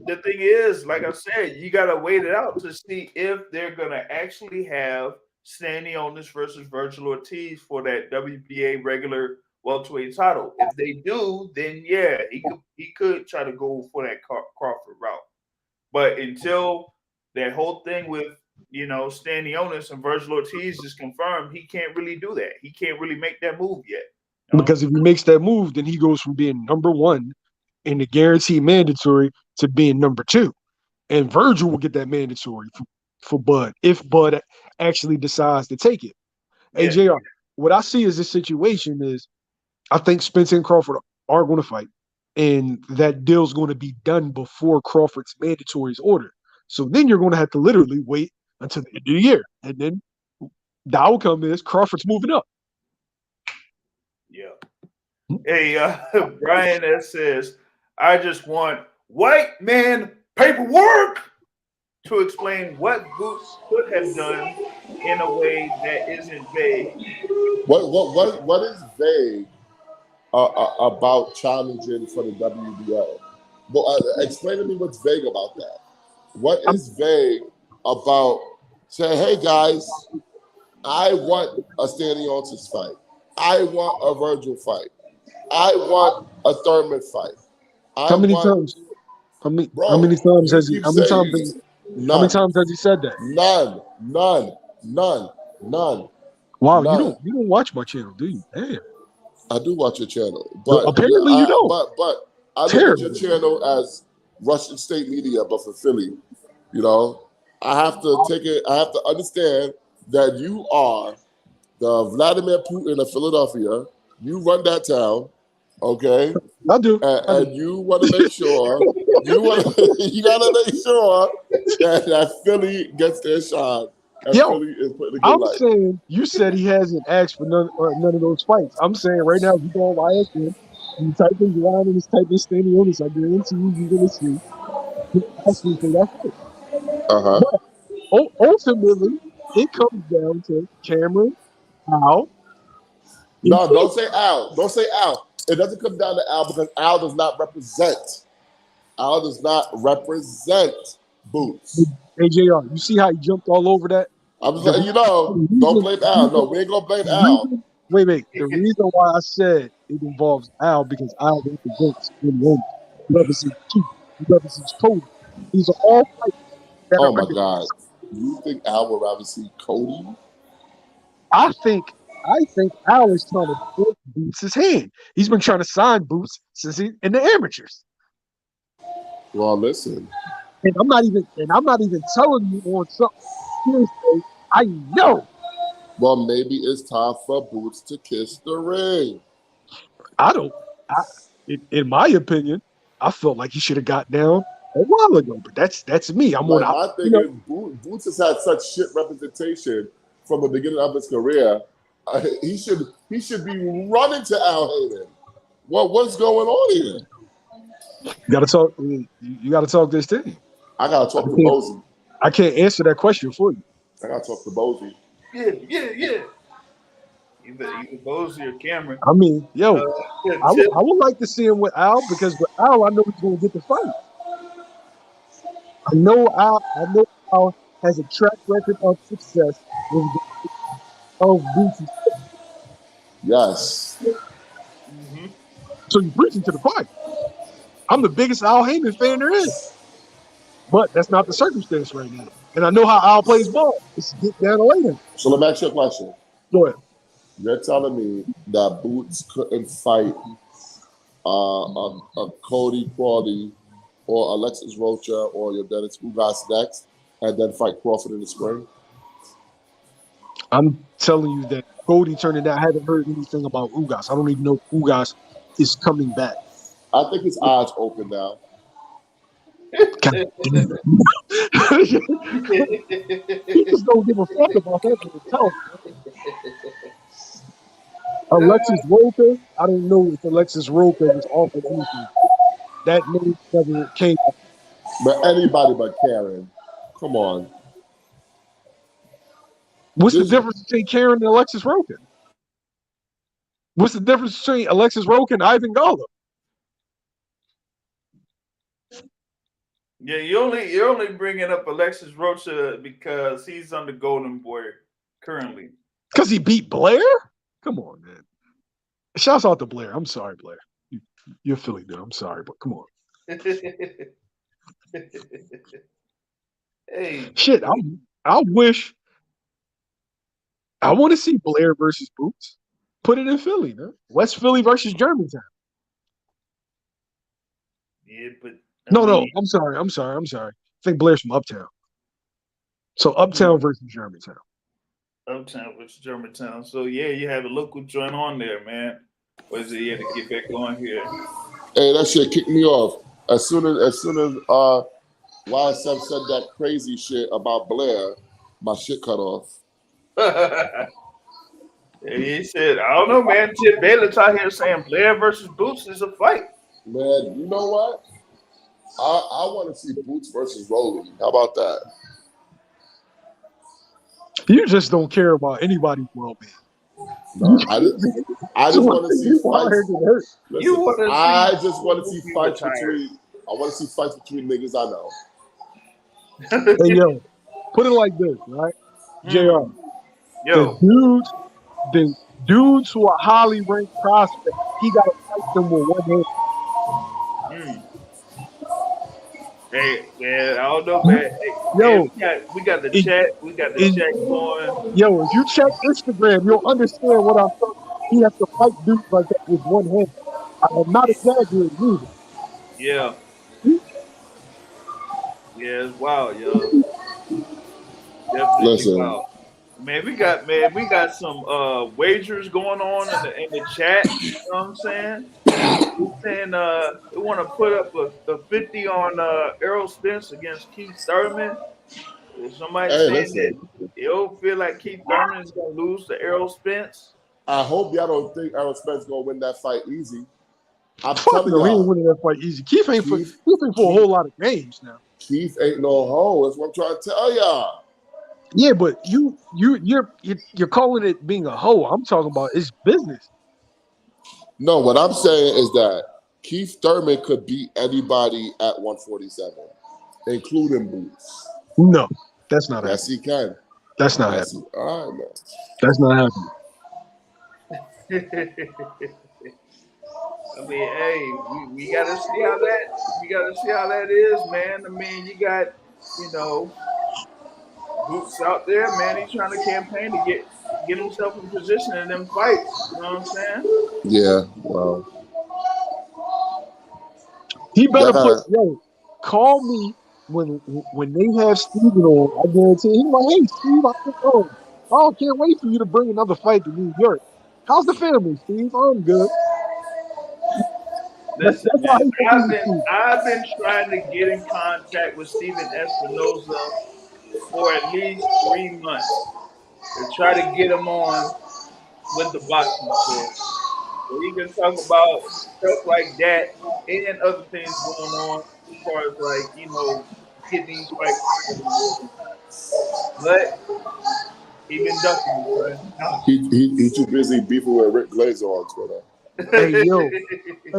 [SPEAKER 1] The thing is, like I said, you gotta wait it out to see if they're gonna actually have Stanley Onis versus Virgil Ortiz for that WBA regular welterweight title. If they do, then yeah, he could try to go for that Crawford route. But until that whole thing with Stanley Onis and Virgil Ortiz is confirmed, he can't really do that. He can't really make that move yet.
[SPEAKER 3] Because if he makes that move, then he goes from being number one in the guaranteed mandatory to being number two. And Virgil will get that mandatory for Bud if Bud actually decides to take it. Hey, JR, what I see as this situation is I think Spencer and Crawford are going to fight. And that deal's going to be done before Crawford's mandatory is ordered. So then you're going to have to literally wait until the end of the year. And then the outcome is Crawford's moving up.
[SPEAKER 1] Yeah. Hey, Brian S. says, I just want white man paperwork to explain what Boots could have done in a way that isn't vague.
[SPEAKER 4] What is vague about challenging for the WBO? Well, explain to me what's vague about that. What is vague about saying, hey guys, I want a Stanley Otis fight. I want a Virgil fight. I want a Thurman fight.
[SPEAKER 3] How many times has he said that?
[SPEAKER 4] None.
[SPEAKER 3] Wow, none. You don't watch my channel, do you? Damn.
[SPEAKER 4] I do watch your channel, but
[SPEAKER 3] apparently you don't.
[SPEAKER 4] But I look at your channel as Russian State Media, but for Philly. I have to take it. I have to understand that you are the Vladimir Putin of Philadelphia. You run that town, okay?
[SPEAKER 3] I do.
[SPEAKER 4] And you want to make sure you gotta make sure that Philly gets their shot. Philly is putting a good light.
[SPEAKER 3] Saying you said he hasn't asked for none of those fights. I'm saying right now, if you go on ISN, you type in Juwan and type in Stanley Otis, I guarantee you're gonna see asking for that fight. But ultimately, it comes down to Cameron, Al.
[SPEAKER 4] No, don't say Al. Don't say Al. It doesn't come down to Al because Al does not represent. Al does not represent Boots.
[SPEAKER 3] Hey, JR, you see how he jumped all over that?
[SPEAKER 4] I'm just letting you know, don't blame Al. No, we ain't going to blame Al.
[SPEAKER 3] Wait. The reason why I said it involves Al because Al represents Stanley Otis. He represents Keith. He represents Cody. These are all fighters.
[SPEAKER 4] Oh, my God. You think Al would rather see Cody?
[SPEAKER 3] I think I think Al is trying to force Boots' hand. He's been trying to sign Boots since he in the amateurs.
[SPEAKER 4] Well, listen.
[SPEAKER 3] And I'm not even telling you on something Tuesday. I know.
[SPEAKER 4] Well, maybe it's time for Boots to kiss the ring.
[SPEAKER 3] In my opinion, I felt like he should have got down a while ago. But that's me. I'm
[SPEAKER 4] Like,
[SPEAKER 3] on.
[SPEAKER 4] my thing is, Boots has had such shit representation from the beginning of his career. He should be running to Al Hayden. What's going on here?
[SPEAKER 3] You gotta talk. You gotta talk this thing.
[SPEAKER 4] I gotta talk to Bozy.
[SPEAKER 3] I can't answer that question for you.
[SPEAKER 4] I gotta talk to Bozy.
[SPEAKER 1] Yeah. Either Bozy or Cameron.
[SPEAKER 3] I mean, I would like to see him with Al because with Al, I know he's gonna get the fight. I know Al has a track record of success of Boots.
[SPEAKER 4] Yes.
[SPEAKER 1] Mm-hmm.
[SPEAKER 3] So you're preaching to the choir. I'm the biggest Al Heyman fan there is. But that's not the circumstance right now. And I know how Al plays ball. It's get down and lay him.
[SPEAKER 4] So let me ask you a question.
[SPEAKER 3] Go ahead.
[SPEAKER 4] You're telling me that Boots couldn't fight a Cody Crawley or Alexis Rocha or your Dennis Ugas next and then fight Crawford in the spring?
[SPEAKER 3] I'm telling you that Cody turning down. I haven't heard anything about Ugas. I don't even know if Ugas is coming back.
[SPEAKER 4] I think his eyes open now.
[SPEAKER 3] God damn it. He just don't give a fuck about that himself. Alexis Rocha, I don't know if Alexis Rocha was offered anything. That name never came up.
[SPEAKER 4] But anybody but Karen. Come on.
[SPEAKER 3] What's the difference between Karen and Alexis Rocha? What's the difference between Alexis Rocha and Ivan Gala?
[SPEAKER 1] Yeah, you're only bringing up Alexis Rocha because he's on the Golden Boy currently.
[SPEAKER 3] Because he beat Blair? Come on, man. Shouts out to Blair. I'm sorry, Blair. You're Philly dude. I'm sorry, but come on.
[SPEAKER 1] Hey,
[SPEAKER 3] shit. I wish. I want to see Blair versus Boots. Put it in Philly, man. West Philly versus Germantown.
[SPEAKER 1] Yeah, but
[SPEAKER 3] no. I'm sorry. I think Blair's from Uptown. So Uptown versus Germantown.
[SPEAKER 1] Uptown versus Germantown. So yeah, you have a local joint on there, man. What is it? You had to get back on here.
[SPEAKER 4] Hey, that shit kicked me off. As soon as YSM said that crazy shit about Blair, my shit cut off.
[SPEAKER 1] He said, I don't know, man. Chip Baylor's out here saying Blair versus Boots is a fight.
[SPEAKER 4] Man, you know what? I want to see Boots versus Rolly. How about that?
[SPEAKER 3] You just don't care about anybody's well-being.
[SPEAKER 4] No, I just want to see fights. Listen, I just want to see fights between. I want to see fights between niggas I know.
[SPEAKER 3] Hey, yo, put it like this, right? JR.
[SPEAKER 1] Yo.
[SPEAKER 3] The dudes who are highly ranked prospects, he got to fight them with one hand.
[SPEAKER 1] Hey, man, I don't know, man. Hey,
[SPEAKER 3] yo,
[SPEAKER 1] man, we got the chat. We got the chat going.
[SPEAKER 3] Yo, if you check Instagram, you'll understand what I'm talking about. He has to fight dudes like that with one hand. I'm not exaggerating either.
[SPEAKER 1] Yeah. Yeah, it's wild, yo. Definitely
[SPEAKER 4] Listen.
[SPEAKER 1] wild. Man, we got some wagers going on in the chat. You know what I'm saying? We're saying we want to put up a 50 on Errol Spence against Keith Thurman. Somebody saying that you don't feel like Keith Thurman is gonna lose to Errol Spence.
[SPEAKER 4] I hope y'all don't think Errol Spence gonna win that fight easy. I'm telling y'all,
[SPEAKER 3] he ain't winning that fight easy. Keith ain't for a whole lot of games now.
[SPEAKER 4] Keith ain't no hoe. That's what I'm trying to tell y'all.
[SPEAKER 3] Yeah, but you're calling it being a hoe. I'm talking about it's business.
[SPEAKER 4] No, what I'm saying is that Keith Thurman could beat anybody at 147, including Boots.
[SPEAKER 3] No, that's not
[SPEAKER 4] yes,
[SPEAKER 3] happening.
[SPEAKER 4] He can.
[SPEAKER 3] That's not happening.
[SPEAKER 4] All right, man.
[SPEAKER 3] That's not happening.
[SPEAKER 1] I mean, hey, we gotta see how that is, man. I mean, you got, Boots out there, man. He's trying to campaign to get himself in position in them fights. You know what I'm saying?
[SPEAKER 4] Yeah, well,
[SPEAKER 3] He better
[SPEAKER 4] y'all
[SPEAKER 3] put
[SPEAKER 4] gotta.
[SPEAKER 3] yo. Call me when they have Steven on. I guarantee he's like, hey Steve, I can't wait for you to bring another fight to New York. How's the family, Steve? I'm good.
[SPEAKER 1] Listen,
[SPEAKER 3] That's how
[SPEAKER 1] man.
[SPEAKER 3] he gonna be, Steve.
[SPEAKER 1] I've been trying to get in contact with Steven Espinoza for at least 3 months to try to get him on with the boxing show. So he can talk about stuff like that and other things going on as far as like, getting these fights together. But he been ducking me, bro.
[SPEAKER 4] He too busy beefing with Rick Glazer on Twitter.
[SPEAKER 3] Hey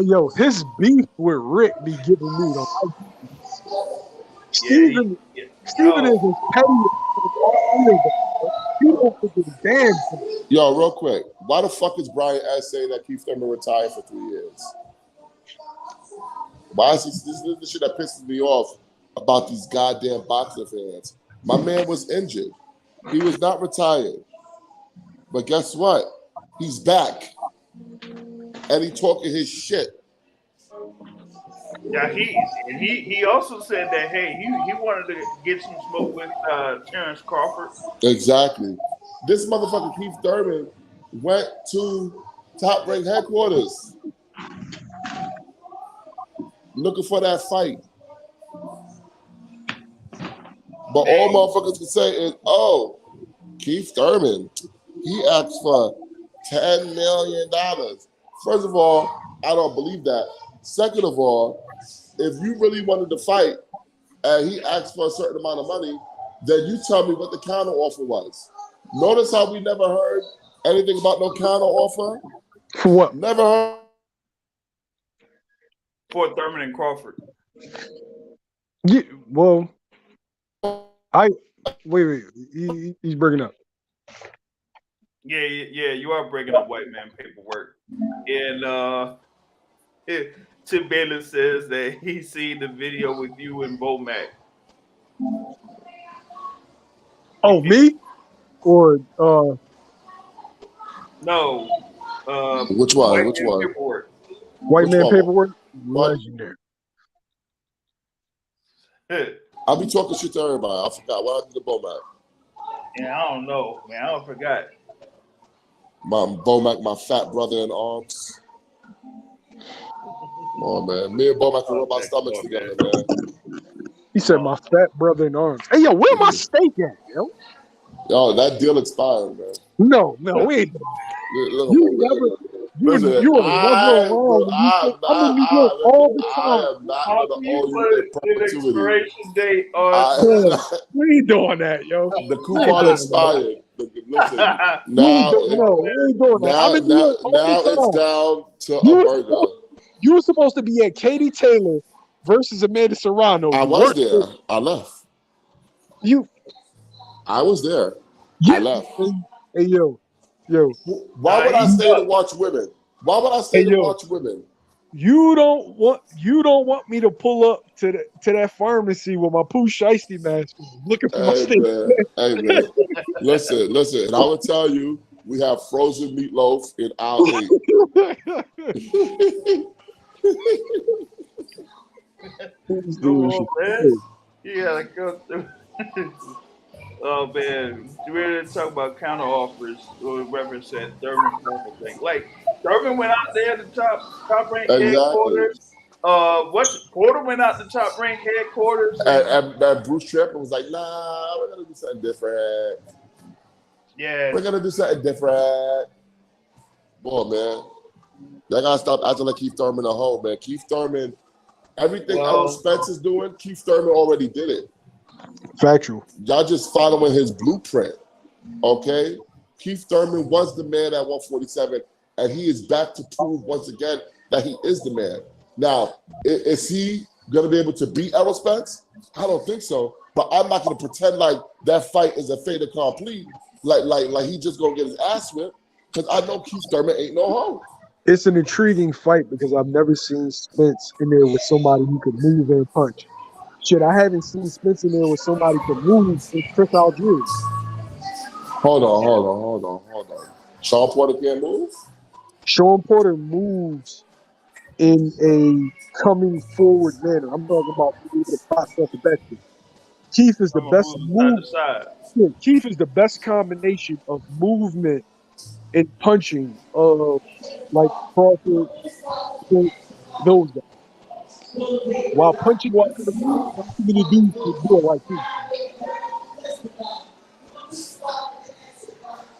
[SPEAKER 3] yo, his beef with Rick be giving me the
[SPEAKER 1] Yeah,
[SPEAKER 3] Steven is as petty as all of them. He don't give a damn thing.
[SPEAKER 4] Yo, real quick, why the fuck is Brian S saying that Keith Thurman retired for 3 years? Why is this is the shit that pisses me off about these goddamn boxing fans? My man was injured. He was not retired. But guess what? He's back. And he talking his shit.
[SPEAKER 1] Yeah, he also said that hey, he wanted to get some smoke with Terrence Crawford.
[SPEAKER 4] Exactly. This motherfucker Keith Thurman went to Top Rank headquarters looking for that fight. But all motherfuckers can say is, oh, Keith Thurman, he asked for $10 million. First of all, I don't believe that. Second of all, if you really wanted to fight and he asked for a certain amount of money, then you tell me what the counter offer was. Notice how we never heard anything about no counter offer?
[SPEAKER 3] For what?
[SPEAKER 4] Never heard.
[SPEAKER 1] For Thurman and Crawford.
[SPEAKER 3] Yeah, well, wait. He's breaking up.
[SPEAKER 1] Yeah, you are breaking up white man paperwork. And Tim Baylor says that he seen the video with you and Bomac.
[SPEAKER 3] Oh, me? Or
[SPEAKER 1] No.
[SPEAKER 4] Which one?
[SPEAKER 1] White
[SPEAKER 4] Which
[SPEAKER 1] man
[SPEAKER 4] one?
[SPEAKER 1] paperwork.
[SPEAKER 3] White
[SPEAKER 4] Which
[SPEAKER 3] man
[SPEAKER 4] one?
[SPEAKER 3] paperwork?
[SPEAKER 4] What?
[SPEAKER 3] Legendary.
[SPEAKER 4] I'll be talking shit to everybody. I forgot what I did to Bomac.
[SPEAKER 1] Yeah, I don't know, man. I forgot.
[SPEAKER 4] My Bomac, my fat brother in arms. Oh man, me and Bomac can rub our stomachs together, man.
[SPEAKER 3] He said, my fat brother in arms. Hey, yo, where my steak at, yo?
[SPEAKER 4] Yo, that deal expired, man.
[SPEAKER 3] No, we ain't.
[SPEAKER 4] Look
[SPEAKER 3] You
[SPEAKER 4] at
[SPEAKER 3] never,
[SPEAKER 4] Listen,
[SPEAKER 3] you were never around. I'm in New York all the time.
[SPEAKER 4] I am not
[SPEAKER 1] How
[SPEAKER 4] gonna
[SPEAKER 1] do you
[SPEAKER 4] owe you in
[SPEAKER 1] put an
[SPEAKER 4] perpetuity.
[SPEAKER 1] expiration date on?
[SPEAKER 3] We ain't doing that, yo.
[SPEAKER 4] The coupon expired. Listen, now
[SPEAKER 3] we ain't doing that. I'm in New York all the
[SPEAKER 4] it's
[SPEAKER 3] time.
[SPEAKER 4] down to a burger.
[SPEAKER 3] You were supposed to be at Katie Taylor versus Amanda Serrano.
[SPEAKER 4] I was there. I left. I was there. I left.
[SPEAKER 3] Hey, yo.
[SPEAKER 4] Why would I stay to watch women? Why would I stay to watch women?
[SPEAKER 3] You don't want me to pull up to that pharmacy with my Pooh Shiesty mask looking for my steak.
[SPEAKER 4] Hey man, listen. And I will tell you, we have frozen meatloaf in aisle 8.
[SPEAKER 1] Come on, man. You gotta go through. Oh man, we didn't talk about counter offers or reference that Thurman Crawford thing. Like Thurman went out there to top rank headquarters. Porter went out to top rank headquarters.
[SPEAKER 4] And Bruce Tripper was like, nah, we're gonna do something different.
[SPEAKER 1] Yeah.
[SPEAKER 4] We're gonna do something different. Boy, man. Y'all gotta stop acting like Keith Thurman a hoe, man. Keith Thurman, everything Errol Spence is doing, Keith Thurman already did it.
[SPEAKER 3] Factual.
[SPEAKER 4] Y'all just following his blueprint, okay? Keith Thurman was the man at 147, and he is back to prove once again that he is the man. Now, is he going to be able to beat Errol Spence? I don't think so, but I'm not going to pretend like that fight is a fait accompli, like he just going to get his ass whipped, because I know Keith Thurman ain't no hoe.
[SPEAKER 3] It's an intriguing fight because I've never seen Spence in there with somebody who could move and punch. Shit, I haven't seen Spence in there with somebody to move since Chris Algieri.
[SPEAKER 4] Hold on. Sean Porter can't move?
[SPEAKER 3] Sean Porter moves in a coming forward manner. I'm talking about being able to process the back. Keith is the
[SPEAKER 1] I'm gonna
[SPEAKER 3] best
[SPEAKER 1] move
[SPEAKER 3] move.
[SPEAKER 1] side to side.
[SPEAKER 3] Yeah, Keith is the best combination of movement and punching of like Crawford, Spence, those guys. While punching while on the move, not too many dudes can do it like him.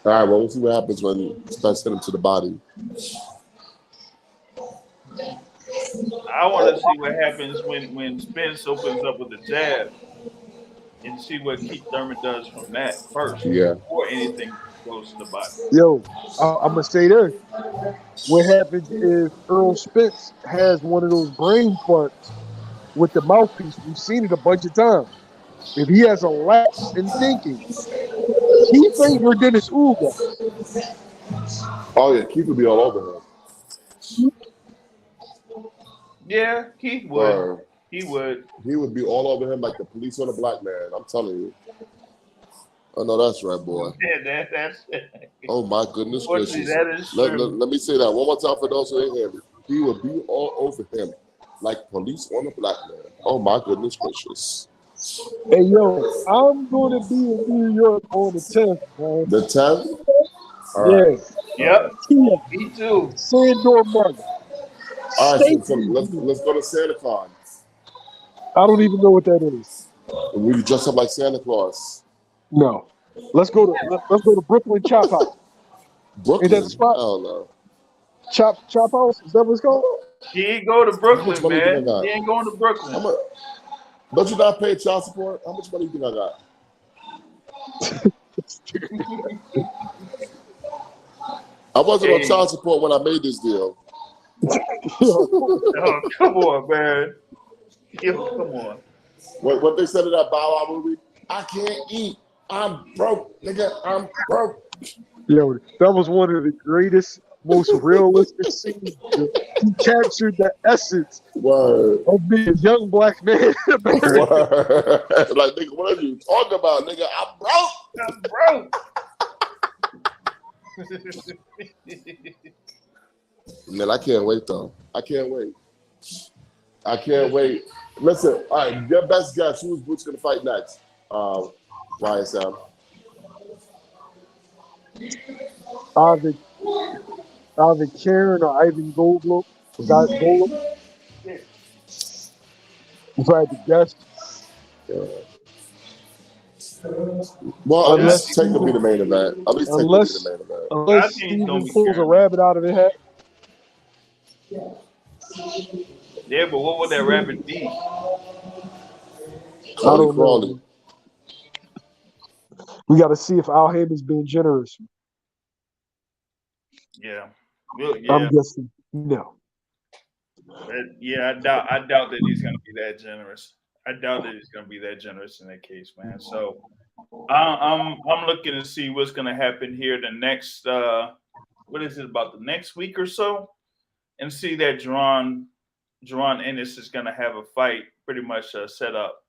[SPEAKER 4] All right, well, we'll see what happens when Spence hit him to the body.
[SPEAKER 1] I want to see what happens when Spence opens up with a jab and see what Keith Thurman does from that first
[SPEAKER 4] Yeah.
[SPEAKER 1] before anything goes to the body.
[SPEAKER 3] Yo, I'm gonna say this. What happens is Earl Spence has one of those brain farts with the mouthpiece. We've seen it a bunch of times. If he has a lapse in thinking, Keith ain't your Dennis Uga.
[SPEAKER 4] Oh, yeah, Keith would be all over him.
[SPEAKER 1] Yeah, Keith would.
[SPEAKER 4] Or
[SPEAKER 1] He would.
[SPEAKER 4] he would be all over him like the police on a black man. I'm telling you. I know that's right, boy.
[SPEAKER 1] Yeah, that's
[SPEAKER 4] Oh, my goodness
[SPEAKER 1] Unfortunately,
[SPEAKER 4] gracious.
[SPEAKER 1] that is
[SPEAKER 4] Let
[SPEAKER 1] true.
[SPEAKER 4] me say that one more time for those who didn't hear me. He would be all over him like police on a black man. Oh, my goodness gracious.
[SPEAKER 3] Hey, yo, I'm going to be in New York on the 10th, man.
[SPEAKER 4] The 10th? All right.
[SPEAKER 1] Yep,
[SPEAKER 3] Yeah,
[SPEAKER 1] me too.
[SPEAKER 3] Sandor Martin.
[SPEAKER 4] All right, so
[SPEAKER 3] Safety.
[SPEAKER 4] let's go to SantaCon.
[SPEAKER 3] I don't even know what that is.
[SPEAKER 4] We could dress up like Santa Claus.
[SPEAKER 3] No. Let's go to Brooklyn Chop House.
[SPEAKER 4] Brooklyn?
[SPEAKER 3] Is that the spot?
[SPEAKER 4] Hell no.
[SPEAKER 3] Chop House? Is that what it's called?
[SPEAKER 1] He ain't go to
[SPEAKER 4] How much
[SPEAKER 1] Brooklyn,
[SPEAKER 4] money do I
[SPEAKER 1] man.
[SPEAKER 4] got?
[SPEAKER 1] He ain't going to
[SPEAKER 4] How
[SPEAKER 1] Brooklyn.
[SPEAKER 4] much? Don't you not pay child support? How much money do you think I got? I wasn't on
[SPEAKER 1] Hey.
[SPEAKER 4] child support when I made this deal.
[SPEAKER 1] Oh, come on, man. Yo, come on.
[SPEAKER 4] What they said in that Bow Wow movie? I can't eat. I'm broke, nigga. I'm broke.
[SPEAKER 3] Yo, that was one of the greatest, most realistic scenes. He captured the essence
[SPEAKER 4] Word.
[SPEAKER 3] of being a young black man in America.
[SPEAKER 4] Word. Like, nigga, what are you talking about, nigga? I'm broke.
[SPEAKER 1] I'm broke.
[SPEAKER 4] Man, I can't wait though. I can't wait. Listen, all right, your best guess. Who's Boots gonna fight next? YSM.
[SPEAKER 3] Either Karen or Ivan Goldblum. Goldblum. If I had to guess.
[SPEAKER 4] Well, at
[SPEAKER 3] Unless
[SPEAKER 4] least Tank will be the main event. At least Tank will be the main event.
[SPEAKER 1] I
[SPEAKER 3] Unless
[SPEAKER 1] think he's gonna
[SPEAKER 3] Steven
[SPEAKER 1] be
[SPEAKER 3] pulls a
[SPEAKER 1] Karen.
[SPEAKER 3] rabbit out of the hat.
[SPEAKER 1] Yeah, but what would that rabbit be?
[SPEAKER 4] Cody
[SPEAKER 3] don't know.
[SPEAKER 4] Crawley.
[SPEAKER 3] We got to see if Al Heyman's being generous.
[SPEAKER 1] Yeah.
[SPEAKER 3] I'm guessing no.
[SPEAKER 1] Yeah, I doubt that he's gonna be that generous. I doubt that he's gonna be that generous in that case, man. So I'm looking to see what's gonna happen here the next what is it, about the next week or so, and see that Jerron Ennis is gonna have a fight pretty much set up.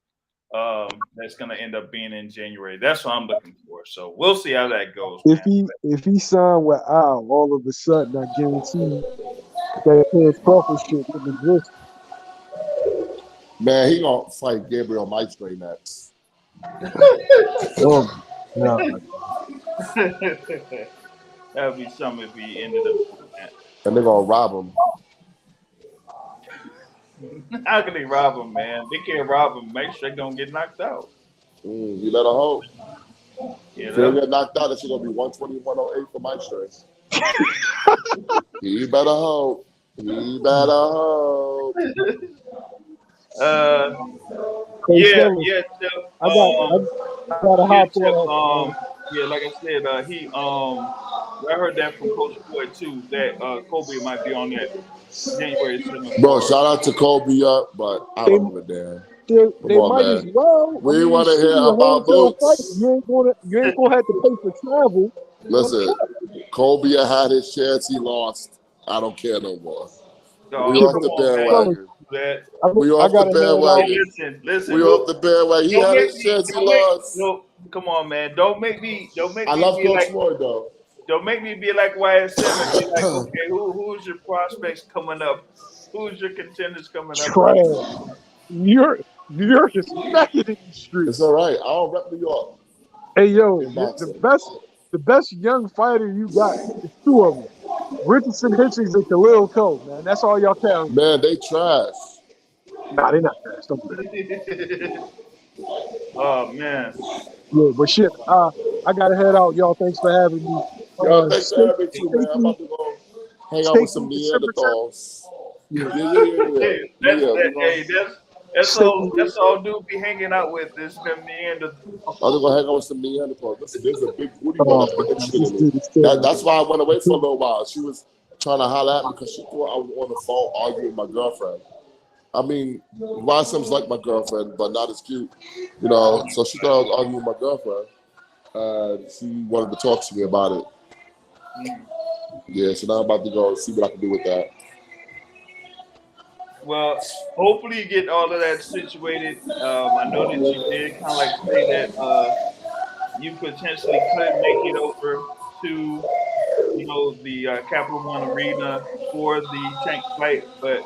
[SPEAKER 1] That's gonna end up being in January. That's what I'm looking for. So we'll see how that goes.
[SPEAKER 3] If he signed with Al, all of a sudden, I guarantee that Terrence Crawford shit wouldn't exist.
[SPEAKER 4] Man, he gonna fight Gabriel Maestro next.
[SPEAKER 3] Oh, no.
[SPEAKER 1] That would be something if he ended up doing that.
[SPEAKER 4] And they're gonna rob him.
[SPEAKER 1] How can they rob him, man? They can't rob him. Make sure they don't get knocked out.
[SPEAKER 4] You better hope.
[SPEAKER 1] You
[SPEAKER 4] If they
[SPEAKER 1] know?
[SPEAKER 4] get knocked out, it's gonna be 120, 108 for Maestro. He better hope. He better hope.
[SPEAKER 3] Hey,
[SPEAKER 1] Yeah,
[SPEAKER 3] fellas,
[SPEAKER 1] yeah.
[SPEAKER 3] I got a hot one.
[SPEAKER 1] Yeah, like I said, I heard that from Coach Boyd too. That Kobe might be on that January 7th.
[SPEAKER 4] Bro, shout out to Kobe up, but I don't give a damn.
[SPEAKER 3] They
[SPEAKER 4] on,
[SPEAKER 3] might
[SPEAKER 4] man.
[SPEAKER 3] as well.
[SPEAKER 4] We wanna
[SPEAKER 3] shit,
[SPEAKER 4] hear
[SPEAKER 3] your
[SPEAKER 4] about
[SPEAKER 3] hotel
[SPEAKER 4] Boots.
[SPEAKER 3] flight, you ain't gonna have to pay for travel.
[SPEAKER 4] Listen, Kobe had his chance, he lost. I don't care no more.
[SPEAKER 1] Oh,
[SPEAKER 4] We
[SPEAKER 3] Yeah,
[SPEAKER 4] off
[SPEAKER 1] come
[SPEAKER 4] the
[SPEAKER 1] on, man.
[SPEAKER 3] fellas,
[SPEAKER 4] bandwagon.
[SPEAKER 1] That
[SPEAKER 4] We
[SPEAKER 3] I
[SPEAKER 4] off the
[SPEAKER 3] gotta head out.
[SPEAKER 1] hey,
[SPEAKER 4] bandwagon.
[SPEAKER 1] listen.
[SPEAKER 4] We off the bandwagon. He
[SPEAKER 1] Don't
[SPEAKER 4] had
[SPEAKER 1] make
[SPEAKER 4] his
[SPEAKER 1] me.
[SPEAKER 4] chance. He
[SPEAKER 1] Don't make.
[SPEAKER 4] lost.
[SPEAKER 1] No, come on, man. Don't make me. Don't make
[SPEAKER 4] I
[SPEAKER 1] me
[SPEAKER 4] love
[SPEAKER 1] be
[SPEAKER 4] Coach
[SPEAKER 1] like.
[SPEAKER 4] Floyd though.
[SPEAKER 1] Don't make me be like YSM and be like, okay, who's your prospects coming up? Who's your contenders coming up?
[SPEAKER 3] Trash. New York is smacking in the
[SPEAKER 4] It's
[SPEAKER 3] streets.
[SPEAKER 4] all right. I don't rep New York
[SPEAKER 3] Hey yo,
[SPEAKER 4] in
[SPEAKER 3] the
[SPEAKER 4] boxing.
[SPEAKER 3] best young fighter you got is two of them. Richardson Hitchens and Khalil Cole, man. That's all y'all carry.
[SPEAKER 4] Man, they trash.
[SPEAKER 3] Nah, they not trash. Don't do that.
[SPEAKER 1] Oh man.
[SPEAKER 3] Yeah, but shit, I gotta head out, y'all. Thanks for having me.
[SPEAKER 4] Yo, thanks for
[SPEAKER 3] Stay,
[SPEAKER 4] having me too, man. I'm
[SPEAKER 3] stay,
[SPEAKER 4] about to go hang out
[SPEAKER 3] stay
[SPEAKER 4] with some
[SPEAKER 3] December 10th.
[SPEAKER 4] Neanderthals.
[SPEAKER 3] Yeah,
[SPEAKER 1] Hey,
[SPEAKER 4] Yeah.
[SPEAKER 1] that's
[SPEAKER 4] We
[SPEAKER 1] that.
[SPEAKER 4] gonna,
[SPEAKER 1] Hey, that's
[SPEAKER 3] stay.
[SPEAKER 1] all. That's all. Dude be hanging out with is them Neanderthals.
[SPEAKER 4] I'm gonna hang out with some Neanderthals. Listen, there's a big booty
[SPEAKER 3] Oh,
[SPEAKER 4] motherfucker
[SPEAKER 3] man,
[SPEAKER 4] interested
[SPEAKER 3] this
[SPEAKER 4] in me.
[SPEAKER 3] dude is terrible.
[SPEAKER 4] That's why I went away for a little while. She was trying to holler at me because she thought I was on the phone arguing with my girlfriend. I mean, Rossum's like my girlfriend, but not as cute, you know. So she thought I was arguing with my girlfriend, and she wanted to talk to me about it. Yeah, so now I'm about to go see what I can do with that.
[SPEAKER 1] Well, hopefully you get all of that situated. I know that you did kind of like say that you potentially could make it over to the Capital One Arena for the Tank fight, but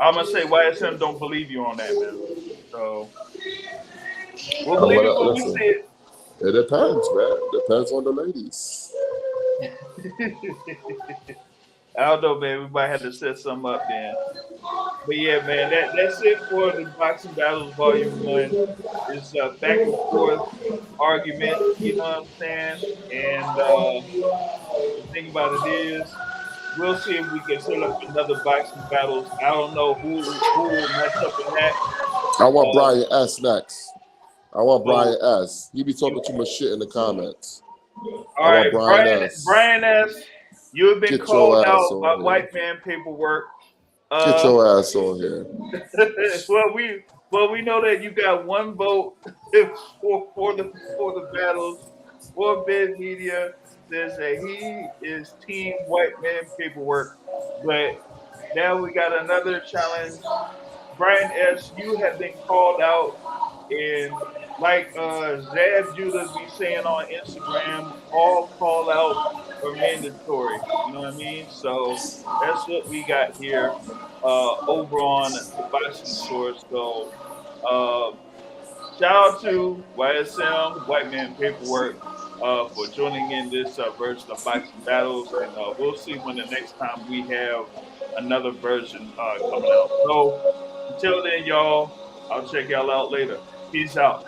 [SPEAKER 1] I'm gonna say YSM don't believe you on that, man. So we'll believe it when we
[SPEAKER 4] Listen,
[SPEAKER 1] see it.
[SPEAKER 4] it depends, man. Depends on the ladies.
[SPEAKER 1] I don't know, man. We might have to set something up then. But yeah, man, that's it for the Boxing Battles Volume 1. It's back and forth argument, you know what I'm saying? And the thing about it is, we'll see if we can set up another boxing battles. I don't know who will match up in that.
[SPEAKER 4] I want Brian S next. I want Brian
[SPEAKER 1] Oh,
[SPEAKER 4] S. He be talking too much shit in the comments.
[SPEAKER 1] all
[SPEAKER 4] I want
[SPEAKER 1] right,
[SPEAKER 4] Brian S.
[SPEAKER 1] Brian S. You have been
[SPEAKER 4] Get
[SPEAKER 1] called
[SPEAKER 4] your ass
[SPEAKER 1] out
[SPEAKER 4] on
[SPEAKER 1] by
[SPEAKER 4] here.
[SPEAKER 1] white man paperwork.
[SPEAKER 4] Get your ass on here.
[SPEAKER 1] Well, we know that you got one vote for the battles. For Bid Media says that he is team white man paperwork, but now we got another challenge. Brian S., you have been called out, and like Zab Judah be saying on Instagram, all call outs are mandatory. You know what I mean? So that's what we got here over on the Boxing Source. So shout out to YSM, White Man Paperwork, for joining in this version of Boxing Battles, and we'll see when the next time we have another version coming out. So until then, y'all, I'll check y'all out later. Peace out.